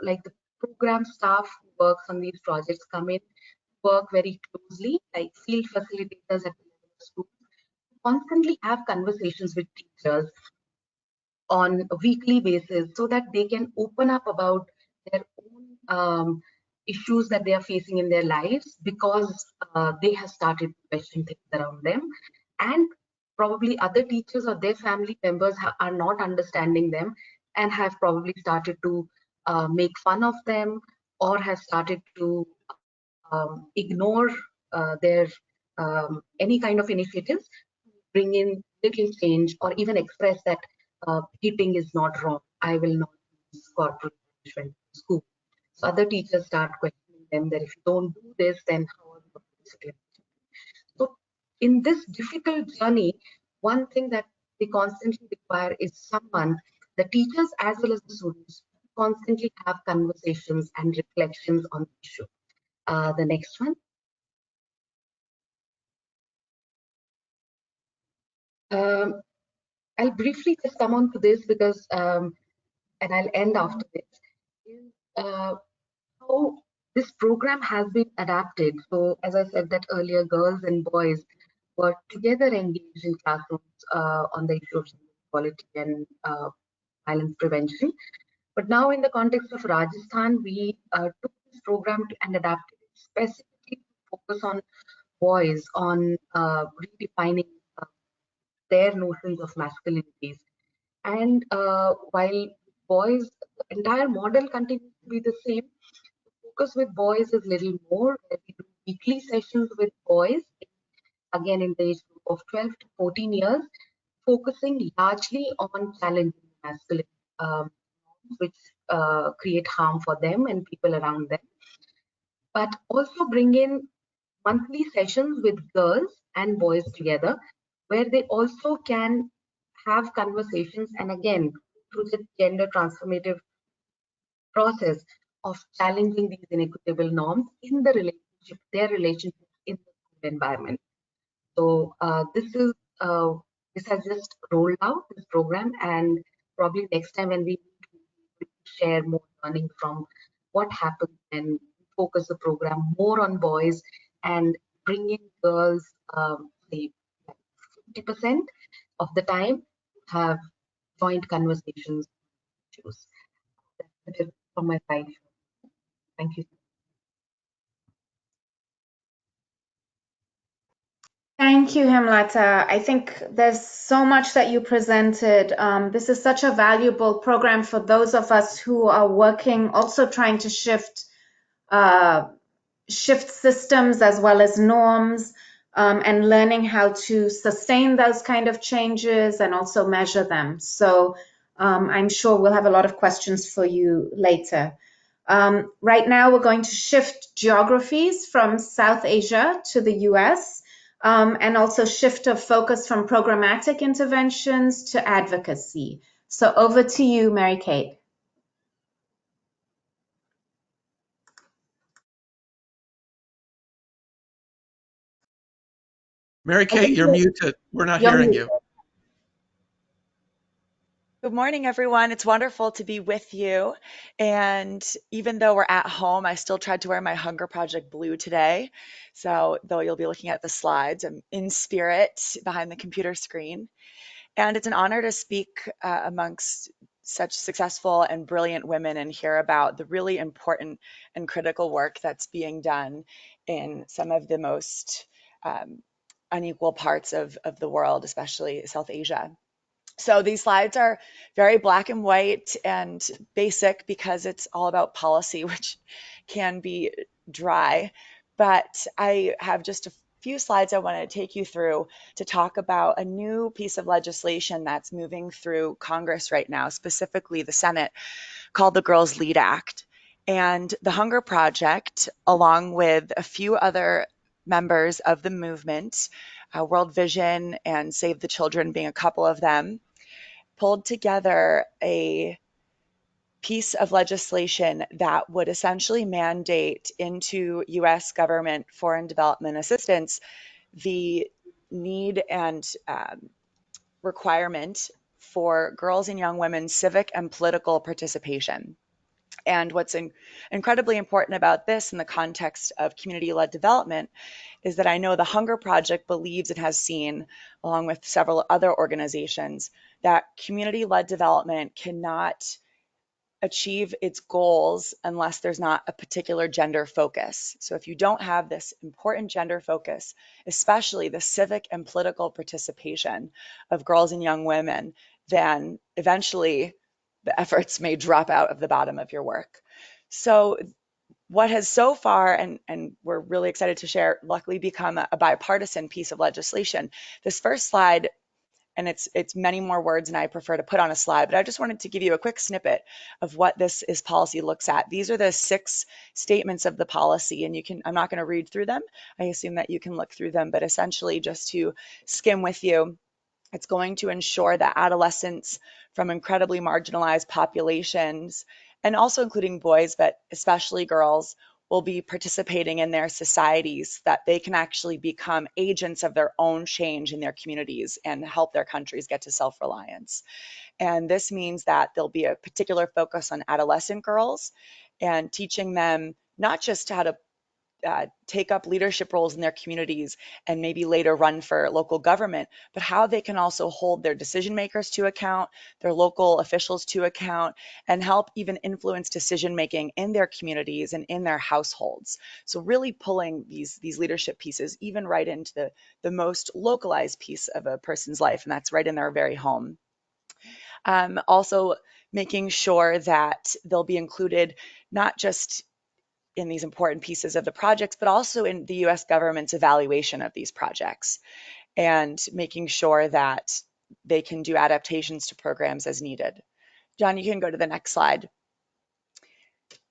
like the program staff who works on these projects come in, work very closely, like field facilitators at the level of schools, constantly have conversations with teachers on a weekly basis so that they can open up about their own issues that they are facing in their lives, because they have started to question things around them, and probably other teachers or their family members are not understanding them and have probably started to make fun of them, or have started to ignore their any kind of initiatives, bring in little change, or even express that hitting is not wrong. I will not use corporal punishment in school. So other teachers start questioning them that if you don't do this, then how are you going to discipline? So in this difficult journey, one thing that they constantly require is someone, the teachers as well as the students, constantly have conversations and reflections on the issue. The next one. I'll briefly just come on to this because, and I'll end after this, is how this program has been adapted. So as I said that earlier, girls and boys were together engaged in classrooms on the issue of equality and violence prevention. But now in the context of Rajasthan, we took this program and adapted it specifically to focus on boys, on redefining their notions of masculinities. And while boys, the entire model continues to be the same, the focus with boys is little more, where we do weekly sessions with boys, again in the age group of 12 to 14 years, focusing largely on challenging masculine which create harm for them and people around them, but also bring in monthly sessions with girls and boys together, where they also can have conversations, and again, through the gender transformative process of challenging these inequitable norms in the relationship, their relationships in the school environment. So this has just rolled out, this program, and probably next time when we share more learning from what happens and focus the program more on boys and bring in girls, say 50% of the time, have joint conversations. That's it from my side. Thank you. Thank you, Hemlata. I think there's so much that you presented. This is such a valuable program for those of us who are working, also trying to shift systems as well as norms, and learning how to sustain those kind of changes and also measure them. So I'm sure we'll have a lot of questions for you later. Right now, we're going to shift geographies from South Asia to the US, and also shift of focus from programmatic interventions to advocacy. So over to you, Mary Kate. Mary Kate, you're muted. We're not hearing you. Good morning, everyone. It's wonderful to be with you. And even though we're at home, I still tried to wear my Hunger Project blue today. So though you'll be looking at the slides, I'm in spirit behind the computer screen. And it's an honor to speak amongst such successful and brilliant women and hear about the really important and critical work that's being done in some of the most unequal parts of the world, especially South Asia. So these slides are very black and white and basic because it's all about policy, which can be dry. But I have just a few slides I want to take you through to talk about a new piece of legislation that's moving through Congress right now, specifically the Senate, called the Girls Lead Act. And the Hunger Project, along with a few other members of the movement, World Vision and Save the Children being a couple of them, pulled together a piece of legislation that would essentially mandate into U.S. government foreign development assistance the need and requirement for girls and young women's civic and political participation. And what's incredibly important about this in the context of community-led development is that I know the Hunger Project believes it has seen, along with several other organizations, that community-led development cannot achieve its goals unless there's not a particular gender focus. So if you don't have this important gender focus, especially the civic and political participation of girls and young women, then eventually the efforts may drop out of the bottom of your work. So what has so far, and we're really excited to share, luckily become a bipartisan piece of legislation. This first slide, and it's many more words than I prefer to put on a slide, but I just wanted to give you a quick snippet of what this policy looks at. These are the 6 statements of the policy, and I'm not going to read through them. I assume that you can look through them, but essentially just to skim with you, it's going to ensure that adolescents from incredibly marginalized populations, and also including boys, but especially girls, will be participating in their societies, that they can actually become agents of their own change in their communities and help their countries get to self-reliance. And this means that there'll be a particular focus on adolescent girls and teaching them not just how to take up leadership roles in their communities and maybe later run for local government, but how they can also hold their decision makers to account, their local officials to account, and help even influence decision making in their communities and in their households. So really pulling these leadership pieces even right into the most localized piece of a person's life, and that's right in their very home. Also making sure that they'll be included not just in these important pieces of the projects, but also in the US government's evaluation of these projects, and making sure that they can do adaptations to programs as needed. John, you can go to the next slide.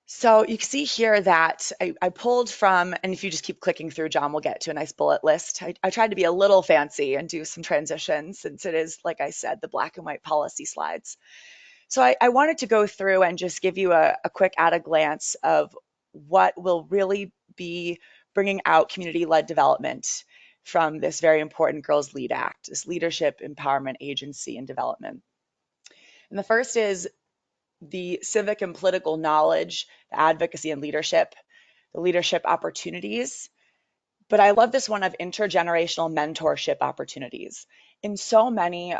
So you can see here that I pulled from, and if you just keep clicking through, John, we'll get to a nice bullet list. I tried to be a little fancy and do some transitions since it is, like I said, the black and white policy slides. So I wanted to go through and just give you a quick at a glance of what will really be bringing out community-led development from this very important Girls Lead Act, this leadership, empowerment, agency, and development. And the first is the civic and political knowledge, the advocacy and leadership, the leadership opportunities. But I love this one of intergenerational mentorship opportunities. In so much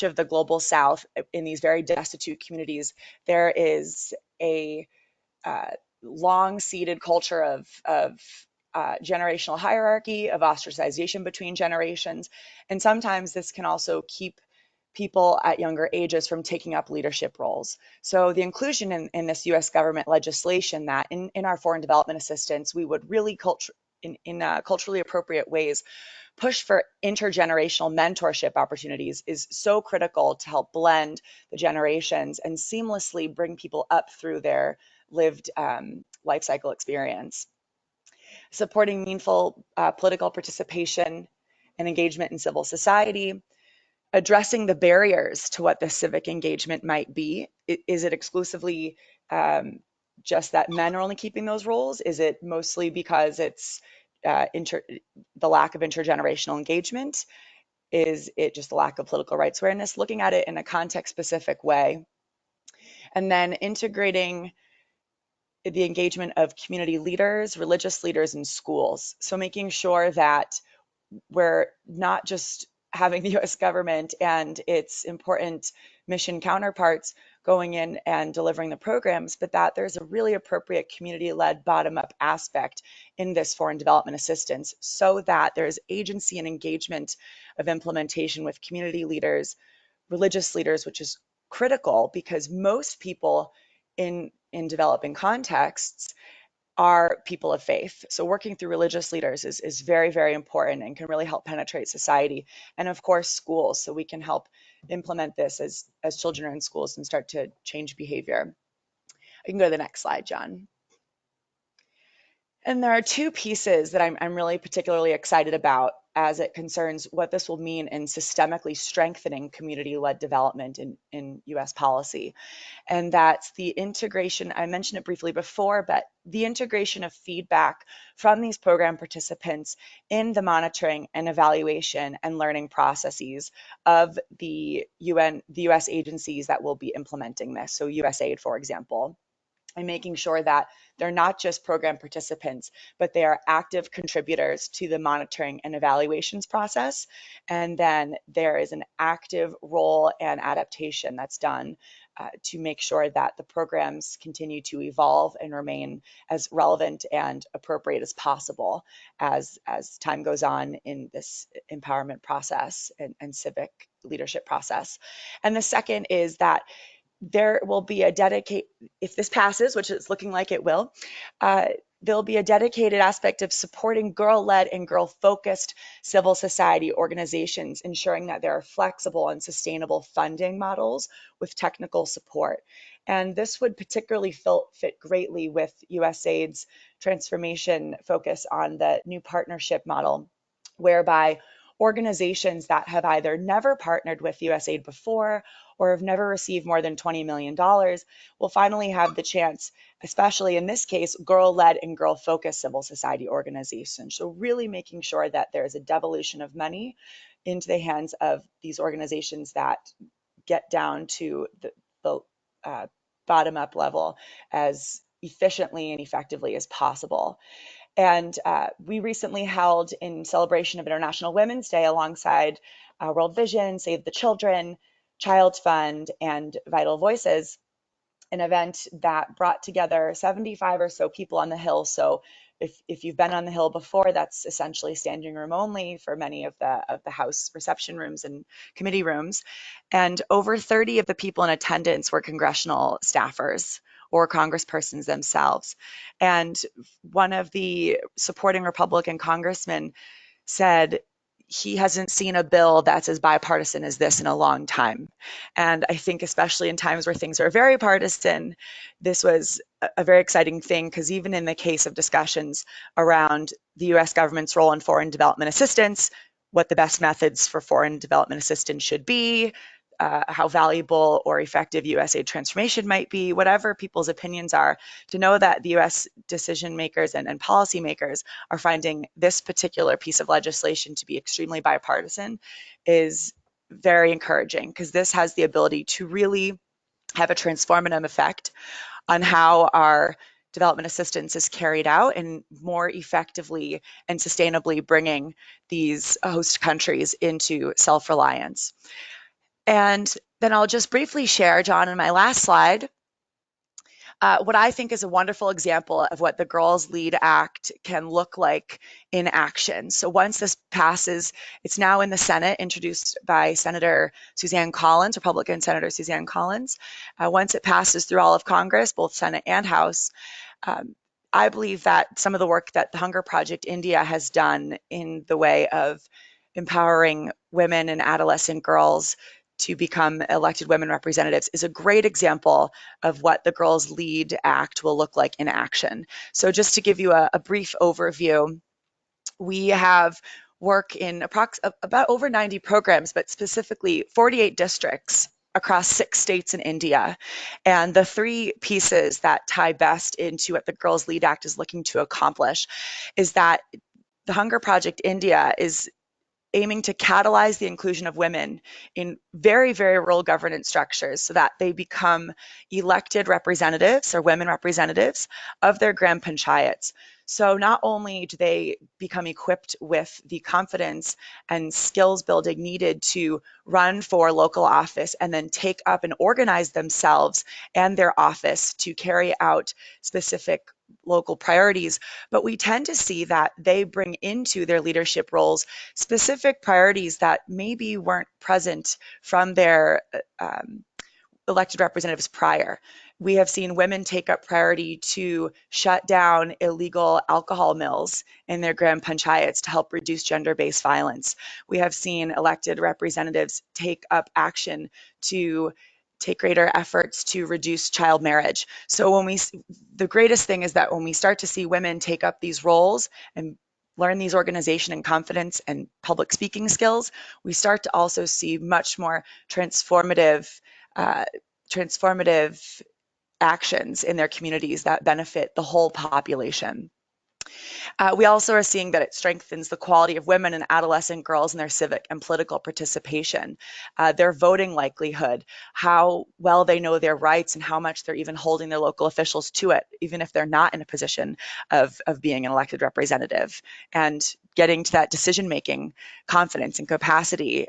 of the global South, in these very destitute communities, there is a long-seated culture of generational hierarchy, of ostracization between generations, and sometimes this can also keep people at younger ages from taking up leadership roles. So the inclusion in this US government legislation that in our foreign development assistance, we would really in culturally appropriate ways push for intergenerational mentorship opportunities is so critical to help blend the generations and seamlessly bring people up through their lived life cycle experience. Supporting meaningful political participation and engagement in civil society, addressing the barriers to what the civic engagement might be. Is it exclusively just that men are only keeping those roles? Is it mostly because it's the lack of intergenerational engagement? Is it just the lack of political rights awareness? Looking at it in a context-specific way. And then integrating the engagement of community leaders, religious leaders, and schools. So making sure that we're not just having the US government and its important mission counterparts going in and delivering the programs, but that there's a really appropriate community-led bottom-up aspect in this foreign development assistance so that there's agency and engagement of implementation with community leaders, religious leaders, which is critical because most people in developing contexts are people of faith. So working through religious leaders is very, very important and can really help penetrate society. And of course, schools, so we can help implement this as children are in schools and start to change behavior. I can go to the next slide, John. And there are two pieces that I'm really particularly excited about as it concerns what this will mean in systemically strengthening community-led development in US policy. And that's the integration, I mentioned it briefly before, but the integration of feedback from these program participants in the monitoring and evaluation and learning processes of the US agencies that will be implementing this. So USAID, for example. And making sure that they're not just program participants, but they are active contributors to the monitoring and evaluations process. And then there is an active role and adaptation that's done to make sure that the programs continue to evolve and remain as relevant and appropriate as possible as time goes on in this empowerment process and civic leadership process. And the second is that there will be a if this passes, which it's looking like it will, there'll be a dedicated aspect of supporting girl-led and girl-focused civil society organizations, ensuring that there are flexible and sustainable funding models with technical support. And this would particularly fit greatly with USAID's transformation focus on the new partnership model, whereby organizations that have either never partnered with USAID before or have never received more than $20 million will finally have the chance, especially in this case, girl-led and girl-focused civil society organizations. So really making sure that there is a devolution of money into the hands of these organizations that get down to the bottom-up level as efficiently and effectively as possible. And we recently held, in celebration of International Women's Day, alongside World Vision, Save the Children, Child Fund, and Vital Voices, an event that brought together 75 or so people on the Hill. So if you've been on the Hill before, that's essentially standing room only for many of the House reception rooms and committee rooms. And over 30 of the people in attendance were congressional staffers or congresspersons themselves. And one of the supporting Republican congressmen said he hasn't seen a bill that's as bipartisan as this in a long time. And I think especially in times where things are very partisan, this was a very exciting thing, because even in the case of discussions around the US government's role in foreign development assistance, what the best methods for foreign development assistance should be, how valuable or effective USAID transformation might be, whatever people's opinions are, to know that the US decision makers and policymakers are finding this particular piece of legislation to be extremely bipartisan is very encouraging, because this has the ability to really have a transformative effect on how our development assistance is carried out, and more effectively and sustainably bringing these host countries into self-reliance. And then I'll just briefly share, John, in my last slide, what I think is a wonderful example of what the Girls Lead Act can look like in action. So once this passes, it's now in the Senate, introduced by Senator Suzanne Collins, Republican Senator Suzanne Collins. Once it passes through all of Congress, both Senate and House, I believe that some of the work that the Hunger Project India has done in the way of empowering women and adolescent girls to become elected women representatives is a great example of what the Girls Lead Act will look like in action. So just to give you a brief overview, we have work in about over 90 programs, but specifically 48 districts across 6 states in India. And the 3 pieces that tie best into what the Girls Lead Act is looking to accomplish is that the Hunger Project India is aiming to catalyze the inclusion of women in very, very rural governance structures so that they become elected representatives or women representatives of their gram panchayats. So not only do they become equipped with the confidence and skills building needed to run for local office and then take up and organize themselves and their office to carry out specific local priorities, but we tend to see that they bring into their leadership roles specific priorities that maybe weren't present from their elected representatives prior. We have seen women take up priority to shut down illegal alcohol mills in their gram panchayats to help reduce gender-based violence. We have seen elected representatives take up action to take greater efforts to reduce child marriage. So the greatest thing is that when we start to see women take up these roles and learn these organization and confidence and public speaking skills, we start to also see much more transformative actions in their communities that benefit the whole population. We also are seeing that it strengthens the quality of women and adolescent girls in their civic and political participation, their voting likelihood, how well they know their rights, and how much they're even holding their local officials to it, even if they're not in a position of being an elected representative, and getting to that decision-making confidence and capacity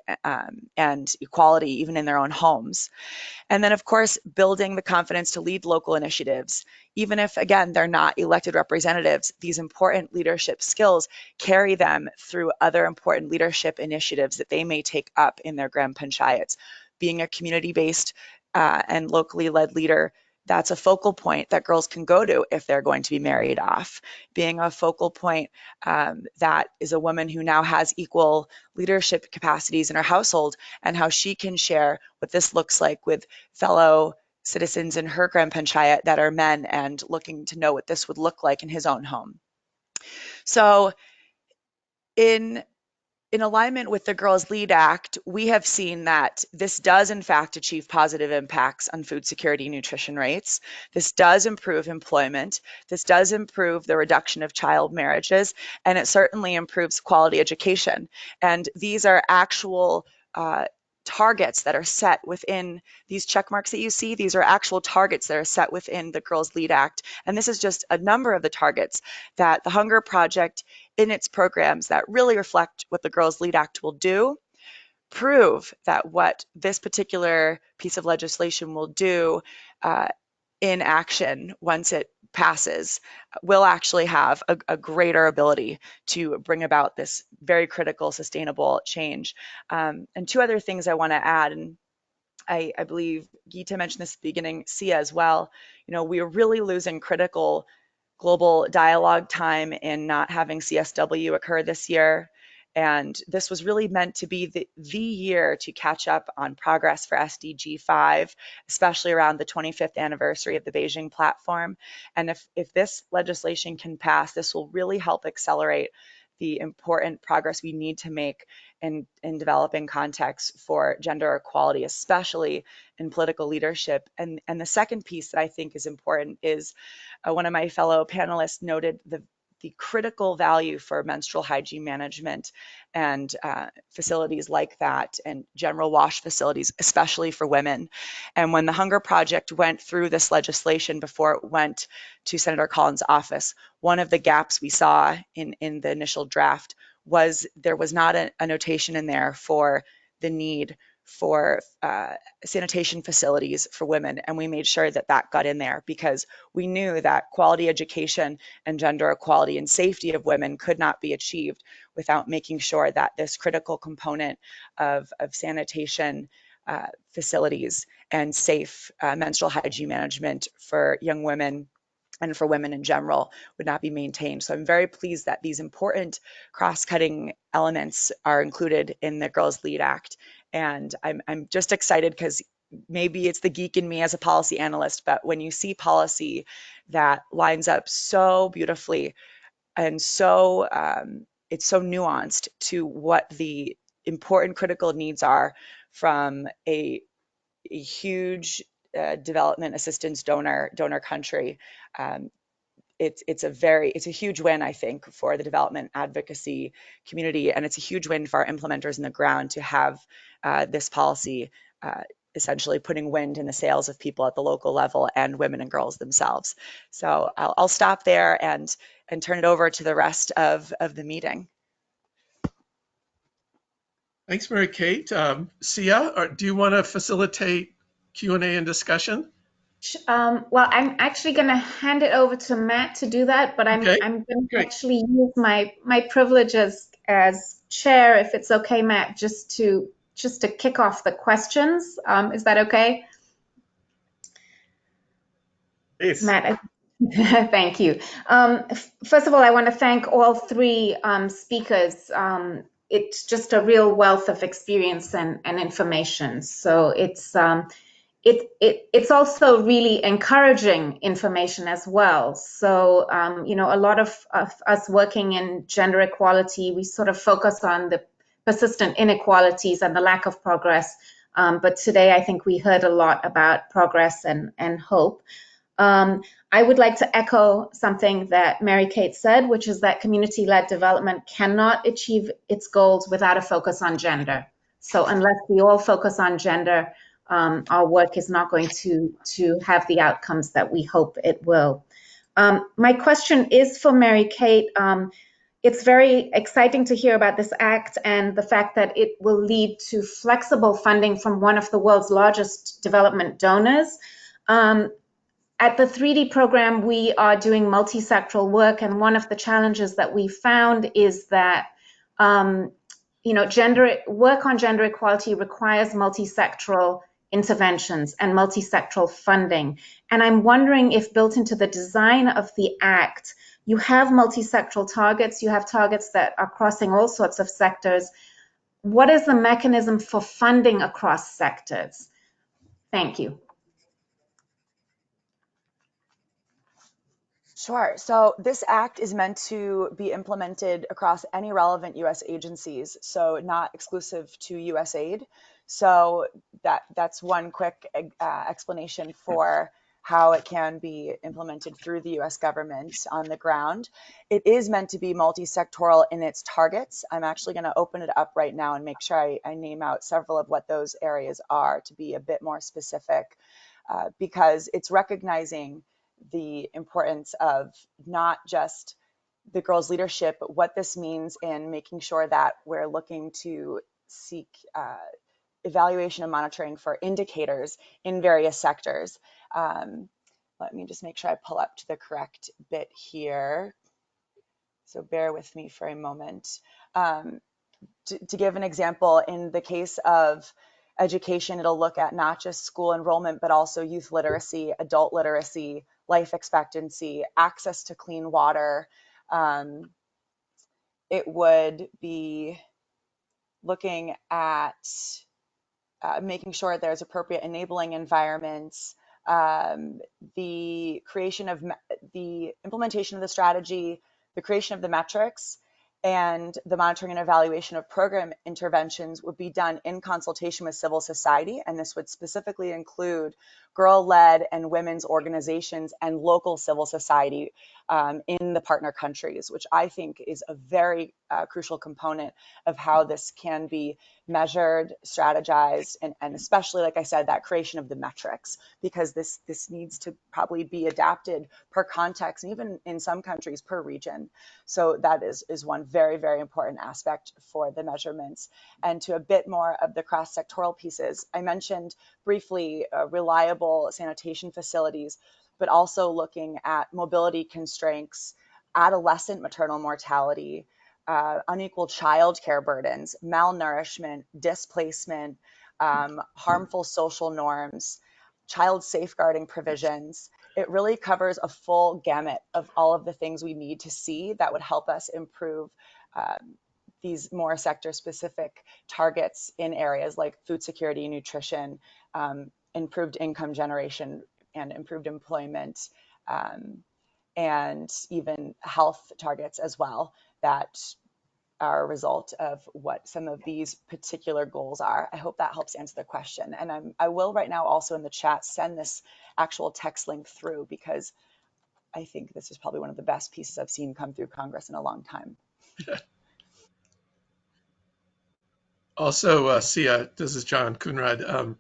and equality even in their own homes. And then, of course, building the confidence to lead local initiatives. Even if, again, they're not elected representatives, these important leadership skills carry them through other important leadership initiatives that they may take up in their gram panchayats. Being a community-based and locally led leader, that's a focal point that girls can go to if they're going to be married off. Being a focal point that is a woman who now has equal leadership capacities in her household, and how she can share what this looks like with fellow citizens in her gram panchayat that are men and looking to know what this would look like in his own home. So in alignment with the Girls Lead Act, we have seen that this does in fact achieve positive impacts on food security and nutrition rates. This does improve employment. This does improve the reduction of child marriages, and it certainly improves quality education. And these are actual targets that are set within these check marks that you see. These are actual targets that are set within the Girls Lead Act. And this is just a number of the targets that the Hunger Project in its programs that really reflect what the Girls Lead Act will do, prove that what this particular piece of legislation will do in action once it passes will actually have a greater ability to bring about this very critical sustainable change. And two other things I want to add, and I believe Geeta mentioned this at the beginning, Sia as well. We are really losing critical global dialogue time in not having CSW occur this year. And this was really meant to be the year to catch up on progress for SDG 5, especially around the 25th anniversary of the Beijing platform. And if this legislation can pass, this will really help accelerate the important progress we need to make in developing contexts for gender equality, especially in political leadership. And the second piece that I think is important is one of my fellow panelists noted the critical value for menstrual hygiene management and facilities like that, and general wash facilities, especially for women. And when the Hunger Project went through this legislation before it went to Senator Collins' office, one of the gaps we saw in the initial draft was there was not a notation in there for the need for sanitation facilities for women. And we made sure that that got in there because we knew that quality education and gender equality and safety of women could not be achieved without making sure that this critical component of sanitation facilities and safe menstrual hygiene management for young women and for women in general would not be maintained. So I'm very pleased that these important cross-cutting elements are included in the Girls Lead Act. And I'm just excited because maybe it's the geek in me as a policy analyst, but when you see policy that lines up so beautifully and so it's so nuanced to what the important critical needs are from a huge development assistance donor country, it's a huge win, I think, for the development advocacy community, and it's a huge win for our implementers on the ground to have this policy essentially putting wind in the sails of people at the local level and women and girls themselves. So I'll stop there and turn it over to the rest of the meeting. Thanks, Mary Kate. Sia, do you want to facilitate Q&A and discussion? Well, I'm actually going to hand it over to Matt to do that, but I'm going to actually use my privileges as chair, if it's okay, Matt, just to kick off the questions. Is that okay? Yes. Matt, thank you. First of all, I want to thank all three speakers. It's just a real wealth of experience and information. So it's also really encouraging information as well. So, a lot of us working in gender equality, we sort of focus on the persistent inequalities and the lack of progress. But today, I think we heard a lot about progress and hope. I would like to echo something that Mary Kate said, which is that community-led development cannot achieve its goals without a focus on gender. So unless we all focus on gender, our work is not going to have the outcomes that we hope it will. My question is for Mary Kate. It's very exciting to hear about this act and the fact that it will lead to flexible funding from one of the world's largest development donors. At the 3D program, we are doing multisectoral work, and one of the challenges that we found is that work on gender equality requires multisectoral interventions and multisectoral funding. And I'm wondering if built into the design of the Act, you have multisectoral targets, you have targets that are crossing all sorts of sectors. What is the mechanism for funding across sectors? Thank you. Sure. So this act is meant to be implemented across any relevant U.S. agencies, so not exclusive to USAID. So that's one quick explanation for how it can be implemented through the US government on the ground. It is meant to be multi-sectoral in its targets. I'm actually going to open it up right now and make sure I name out several of what those areas are to be a bit more specific, because it's recognizing the importance of not just the girls' leadership, but what this means in making sure that we're looking to seek evaluation and monitoring for indicators in various sectors. Let me just make sure I pull up to the correct bit here. So bear with me for a moment. To give an example, in the case of education, it'll look at not just school enrollment, but also youth literacy, adult literacy, life expectancy, access to clean water. It would be looking at making sure there's appropriate enabling environments, the creation of the implementation of the strategy, the creation of the metrics, and the monitoring and evaluation of program interventions would be done in consultation with civil society. And this would specifically include girl-led and women's organizations and local civil society in the partner countries, which I think is a very crucial component of how this can be measured, strategized, and especially, like I said, that creation of the metrics, because this needs to probably be adapted per context, and even in some countries per region. So that is one very, very important aspect for the measurements. And to a bit more of the cross-sectoral pieces, I mentioned briefly reliable sanitation facilities, but also looking at mobility constraints, adolescent maternal mortality, unequal childcare burdens, malnourishment, displacement, harmful social norms, child safeguarding provisions. It really covers a full gamut of all of the things we need to see that would help us improve these more sector-specific targets in areas like food security, nutrition, improved income generation, and improved employment, and even health targets as well, that are a result of what some of these particular goals are. I hope that helps answer the question. And I will right now also in the chat send this actual text link through, because I think this is probably one of the best pieces I've seen come through Congress in a long time. Also, Sia, this is John Coonrod.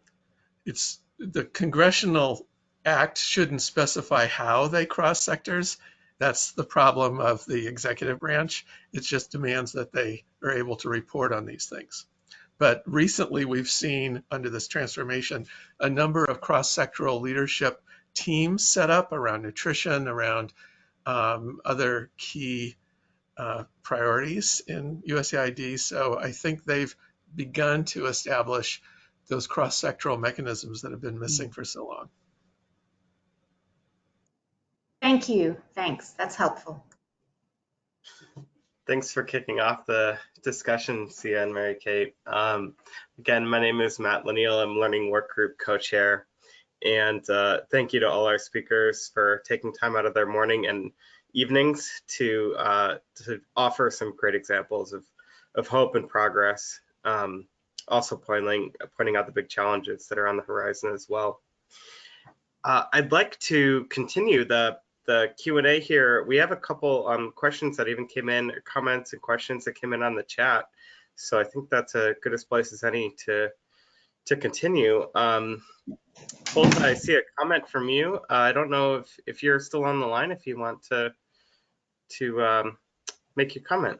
It's the congressional act shouldn't specify how they cross sectors. That's the problem of the executive branch. It just demands that they are able to report on these things. But recently we've seen under this transformation a number of cross-sectoral leadership teams set up around nutrition, around other key priorities in USAID. So I think they've begun to establish those cross-sectoral mechanisms that have been missing for so long. Thank you. Thanks. That's helpful. Thanks for kicking off the discussion, Sia and Mary Kate. Again, my name is Matt Laniel. I'm Learning Work Group co-chair. And thank you to all our speakers for taking time out of their morning and evenings to offer some great examples of hope and progress. Also pointing out the big challenges that are on the horizon as well. I'd like to continue the Q&A here. We have a couple questions that even came in, or comments and questions that came in on the chat. So I think that's a good as place as any to continue. Holt, I see a comment from you. I don't know if you're still on the line, if you want to make your comment.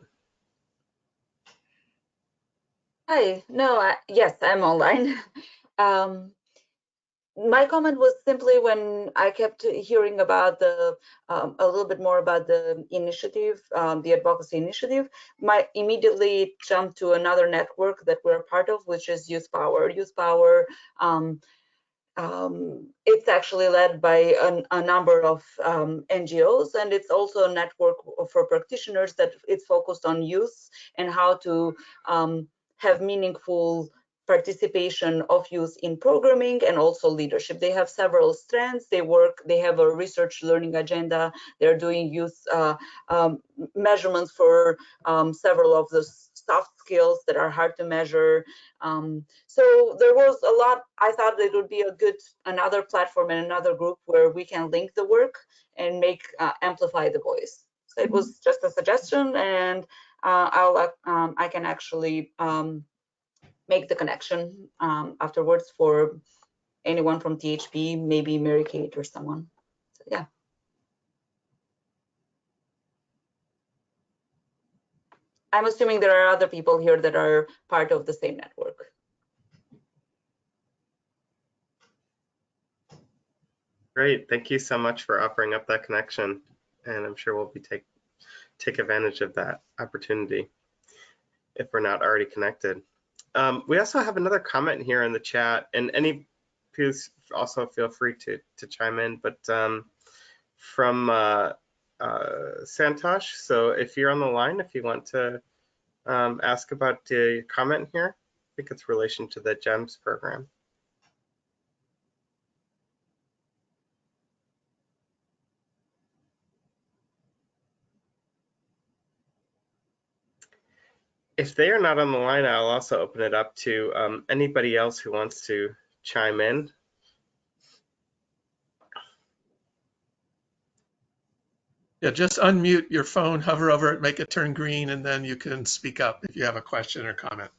Hi, no, yes, I'm online. My comment was simply when I kept hearing about a little bit more about the initiative, the advocacy initiative, immediately jumped to another network that we're a part of, which is Youth Power. Youth Power, it's actually led by a number of NGOs, and it's also a network for practitioners that it's focused on youth and how to have meaningful participation of youth in programming and also leadership. They have several strands. They have a research learning agenda. They're doing youth measurements for several of the soft skills that are hard to measure. So there was a lot. I thought it would be a good another platform and another group where we can link the work and make amplify the voice. So it was just a suggestion, and I can actually make the connection afterwards for anyone from THP, maybe Mary Kate or someone. So yeah. I'm assuming there are other people here that are part of the same network. Great, thank you so much for offering up that connection, and I'm sure we'll be take advantage of that opportunity if we're not already connected. We also have another comment here in the chat, and please also feel free to chime in, but from Santosh. So if you're on the line, if you want to ask about the comment here, I think it's relation to the GEMS program. If they are not on the line, I'll also open it up to anybody else who wants to chime in. Yeah, just unmute your phone, hover over it, make it turn green, and then you can speak up if you have a question or comment.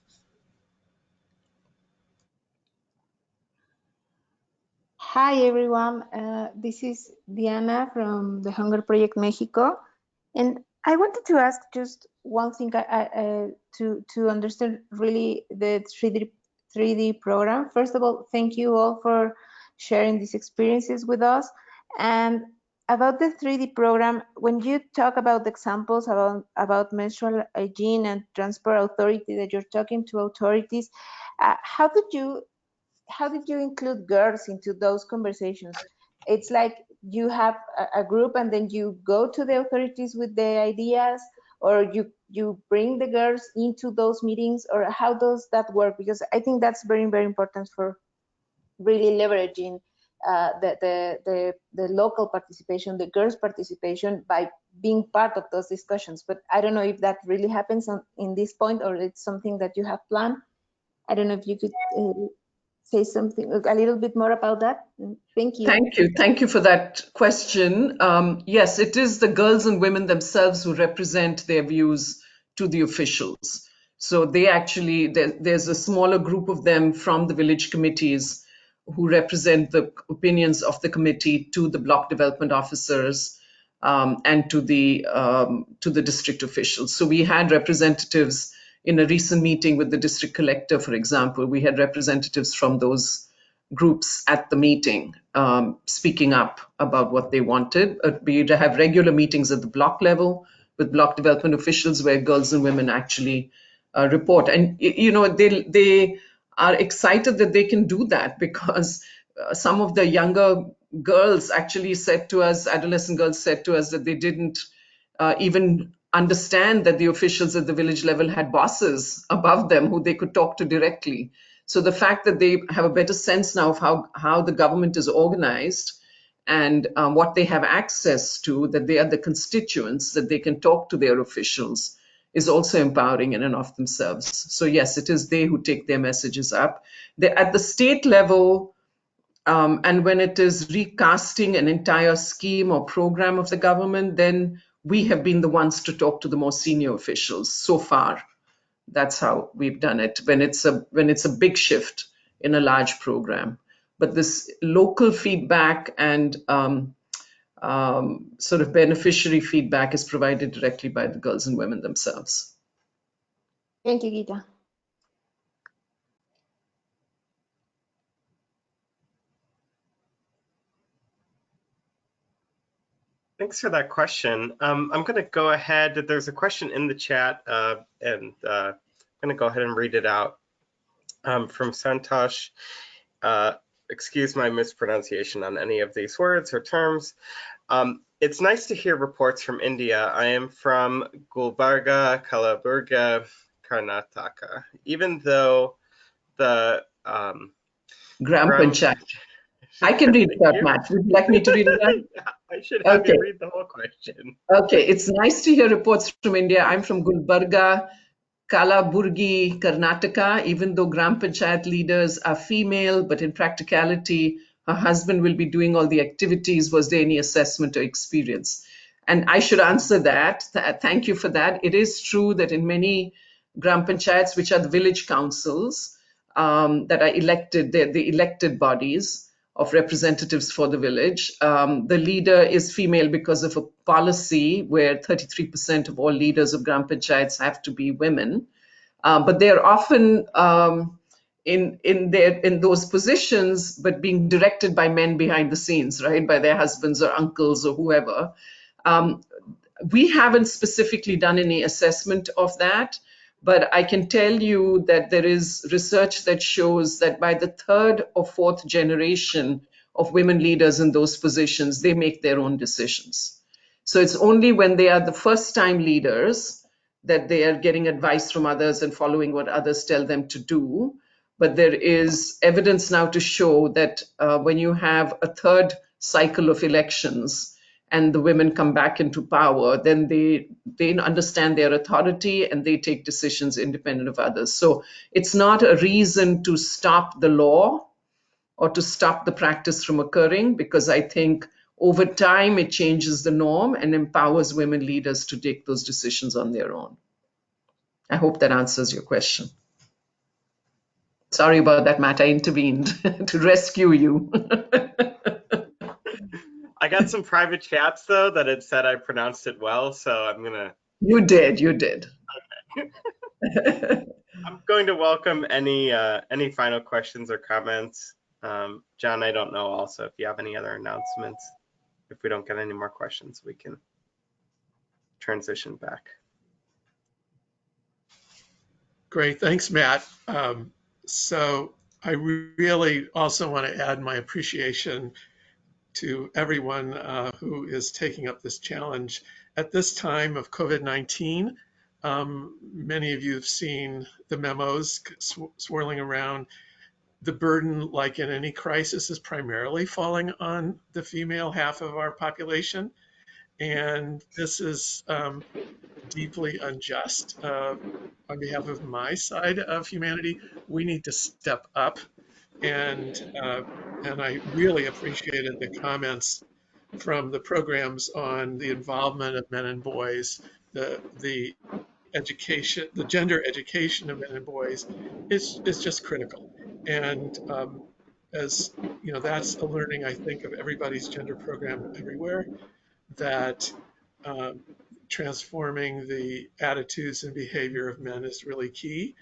Hi, everyone. This is Diana from the Hunger Project Mexico. And I wanted to ask just one thing to understand really the 3D program. First of all, thank you all for sharing these experiences with us. And about the 3D program, when you talk about the examples about menstrual hygiene and transport authority that you're talking to authorities, how did you include girls into those conversations? It's like you have a group and then you go to the authorities with the ideas, or you bring the girls into those meetings, or how does that work? Because I think that's very, very important for really leveraging the local participation, the girls' participation by being part of those discussions. But I don't know if that really happens in this point, or it's something that you have planned. I don't know if you could say something a little bit more about that. Thank you. Thank you for that question. Yes, it is the girls and women themselves who represent their views to the officials. So they actually, there's a smaller group of them from the village committees who represent the opinions of the committee to the block development officers and to the district officials. So we had representatives in a recent meeting with the district collector, for example. We had representatives from those groups at the meeting speaking up about what they wanted. We have regular meetings at the block level with block development officials where girls and women actually report. And, you know, they are excited that they can do that, because some of the younger girls actually said to us, adolescent girls said to us, that they didn't even understand that the officials at the village level had bosses above them who they could talk to directly. So the fact that they have a better sense now of how the government is organized and what they have access to, that they are the constituents, that they can talk to their officials, is also empowering in and of themselves. So yes, it is they who take their messages up. At the state level, and when it is recasting an entire scheme or program of the government, then we have been the ones to talk to the more senior officials so far. That's how we've done it when it's a big shift in a large program. But this local feedback and sort of beneficiary feedback is provided directly by the girls and women themselves. Thank you, Gita. Thanks for that question. I'm going to go ahead. There's a question in the chat, and I'm going to go ahead and read it out from Santosh. Excuse my mispronunciation on any of these words or terms. It's nice to hear reports from India. I am from Gulbarga, Kalaburga, Karnataka. Even though the Gram Panchayat. I can read that, Matt. Would you like me to read it out? I should have you read the whole question. Okay, it's nice to hear reports from India. I'm from Gulbarga, Kalaburgi, Karnataka, even though Gram Panchayat leaders are female, but in practicality, her husband will be doing all the activities. Was there any assessment or experience? And I should answer that. Thank you for that. It is true that in many Gram Panchayats, which are the village councils that are elected, they're the elected bodies of representatives for the village. The leader is female because of a policy where 33% of all leaders of Gram Panchayats have to be women. But they're often in those positions, but being directed by men behind the scenes, right? By their husbands or uncles or whoever. We haven't specifically done any assessment of that, but I can tell you that there is research that shows that by the third or fourth generation of women leaders in those positions, they make their own decisions. So it's only when they are the first time leaders that they are getting advice from others and following what others tell them to do. But there is evidence now to show that when you have a third cycle of elections, and the women come back into power, then they understand their authority and they take decisions independent of others. So it's not a reason to stop the law or to stop the practice from occurring, because I think over time it changes the norm and empowers women leaders to take those decisions on their own. I hope that answers your question. Sorry about that, Matt. I intervened to rescue you. I got some private chats though that had said I pronounced it well, so I'm gonna. You did. Okay. I'm going to welcome any final questions or comments. John, I don't know also if you have any other announcements. If we don't get any more questions, we can transition back. Great, thanks, Matt. So I really also want to add my appreciation to everyone who is taking up this challenge. At this time of COVID-19, many of you have seen the memos swirling around. The burden, like in any crisis, is primarily falling on the female half of our population. And this is deeply unjust. On behalf of my side of humanity, we need to step up. And I really appreciated the comments from the programs on the involvement of men and boys, the education, the gender education of men and boys is just critical. And as you know, that's a learning, I think, of everybody's gender program everywhere, that transforming the attitudes and behavior of men is really key.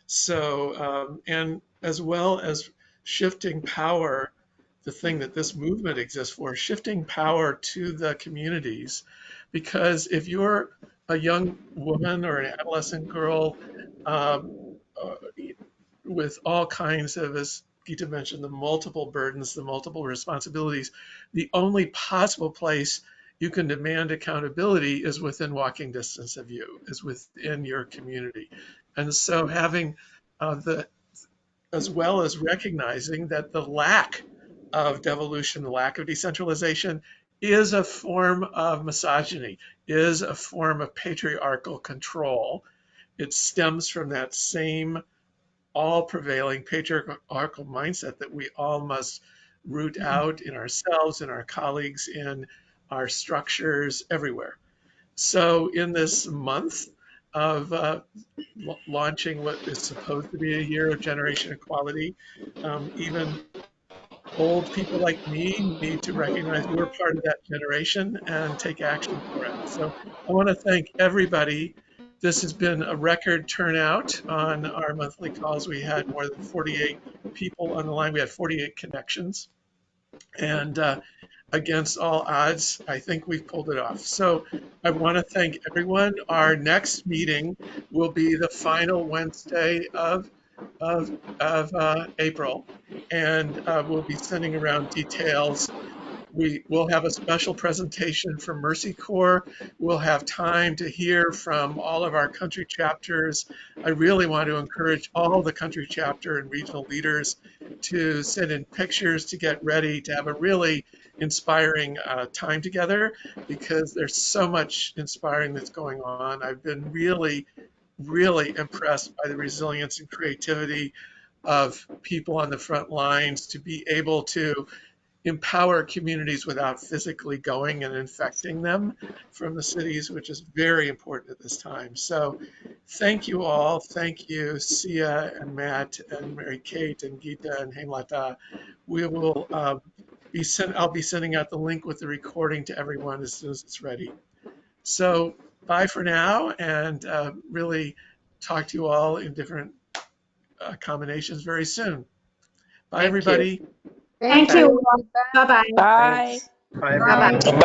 So, and as well as shifting power, the thing that this movement exists for, shifting power to the communities. Because if you're a young woman or an adolescent girl with all kinds of, as Gita mentioned, the multiple burdens, the multiple responsibilities, the only possible place you can demand accountability is within walking distance of you, is within your community. And so having as well as recognizing that the lack of devolution, the lack of decentralization is a form of misogyny, is a form of patriarchal control. It stems from that same all prevailing patriarchal mindset that we all must root out in ourselves, in our colleagues, in our structures, everywhere. So in this month of launching what is supposed to be a year of generation equality, even old people like me need to recognize we're part of that generation and take action for it. So I want to thank everybody. This has been a record turnout on our monthly calls. We had more than 48 people on the line. We had 48 connections. And against all odds, I think we've pulled it off. So I want to thank everyone. Our next meeting will be the final Wednesday of April, and we'll be sending around details. We will have a special presentation from Mercy Corps. We'll have time to hear from all of our country chapters. I really want to encourage all the country chapter and regional leaders to send in pictures, to get ready, to have a really inspiring time together, because there's so much inspiring that's going on. I've been really really impressed by the resilience and creativity of people on the front lines to be able to empower communities without physically going and infecting them from the cities, which is very important at this time. So thank you all. Thank you, Sia and Matt and Mary Kate and Geeta and Hemlata. We will I'll be sending out the link with the recording to everyone as soon as it's ready. So bye for now, and really talk to you all in different combinations very soon. Bye, Thank you. everybody. Thank you. Bye-bye. Bye. Thanks. Bye, Bye-bye. everyone.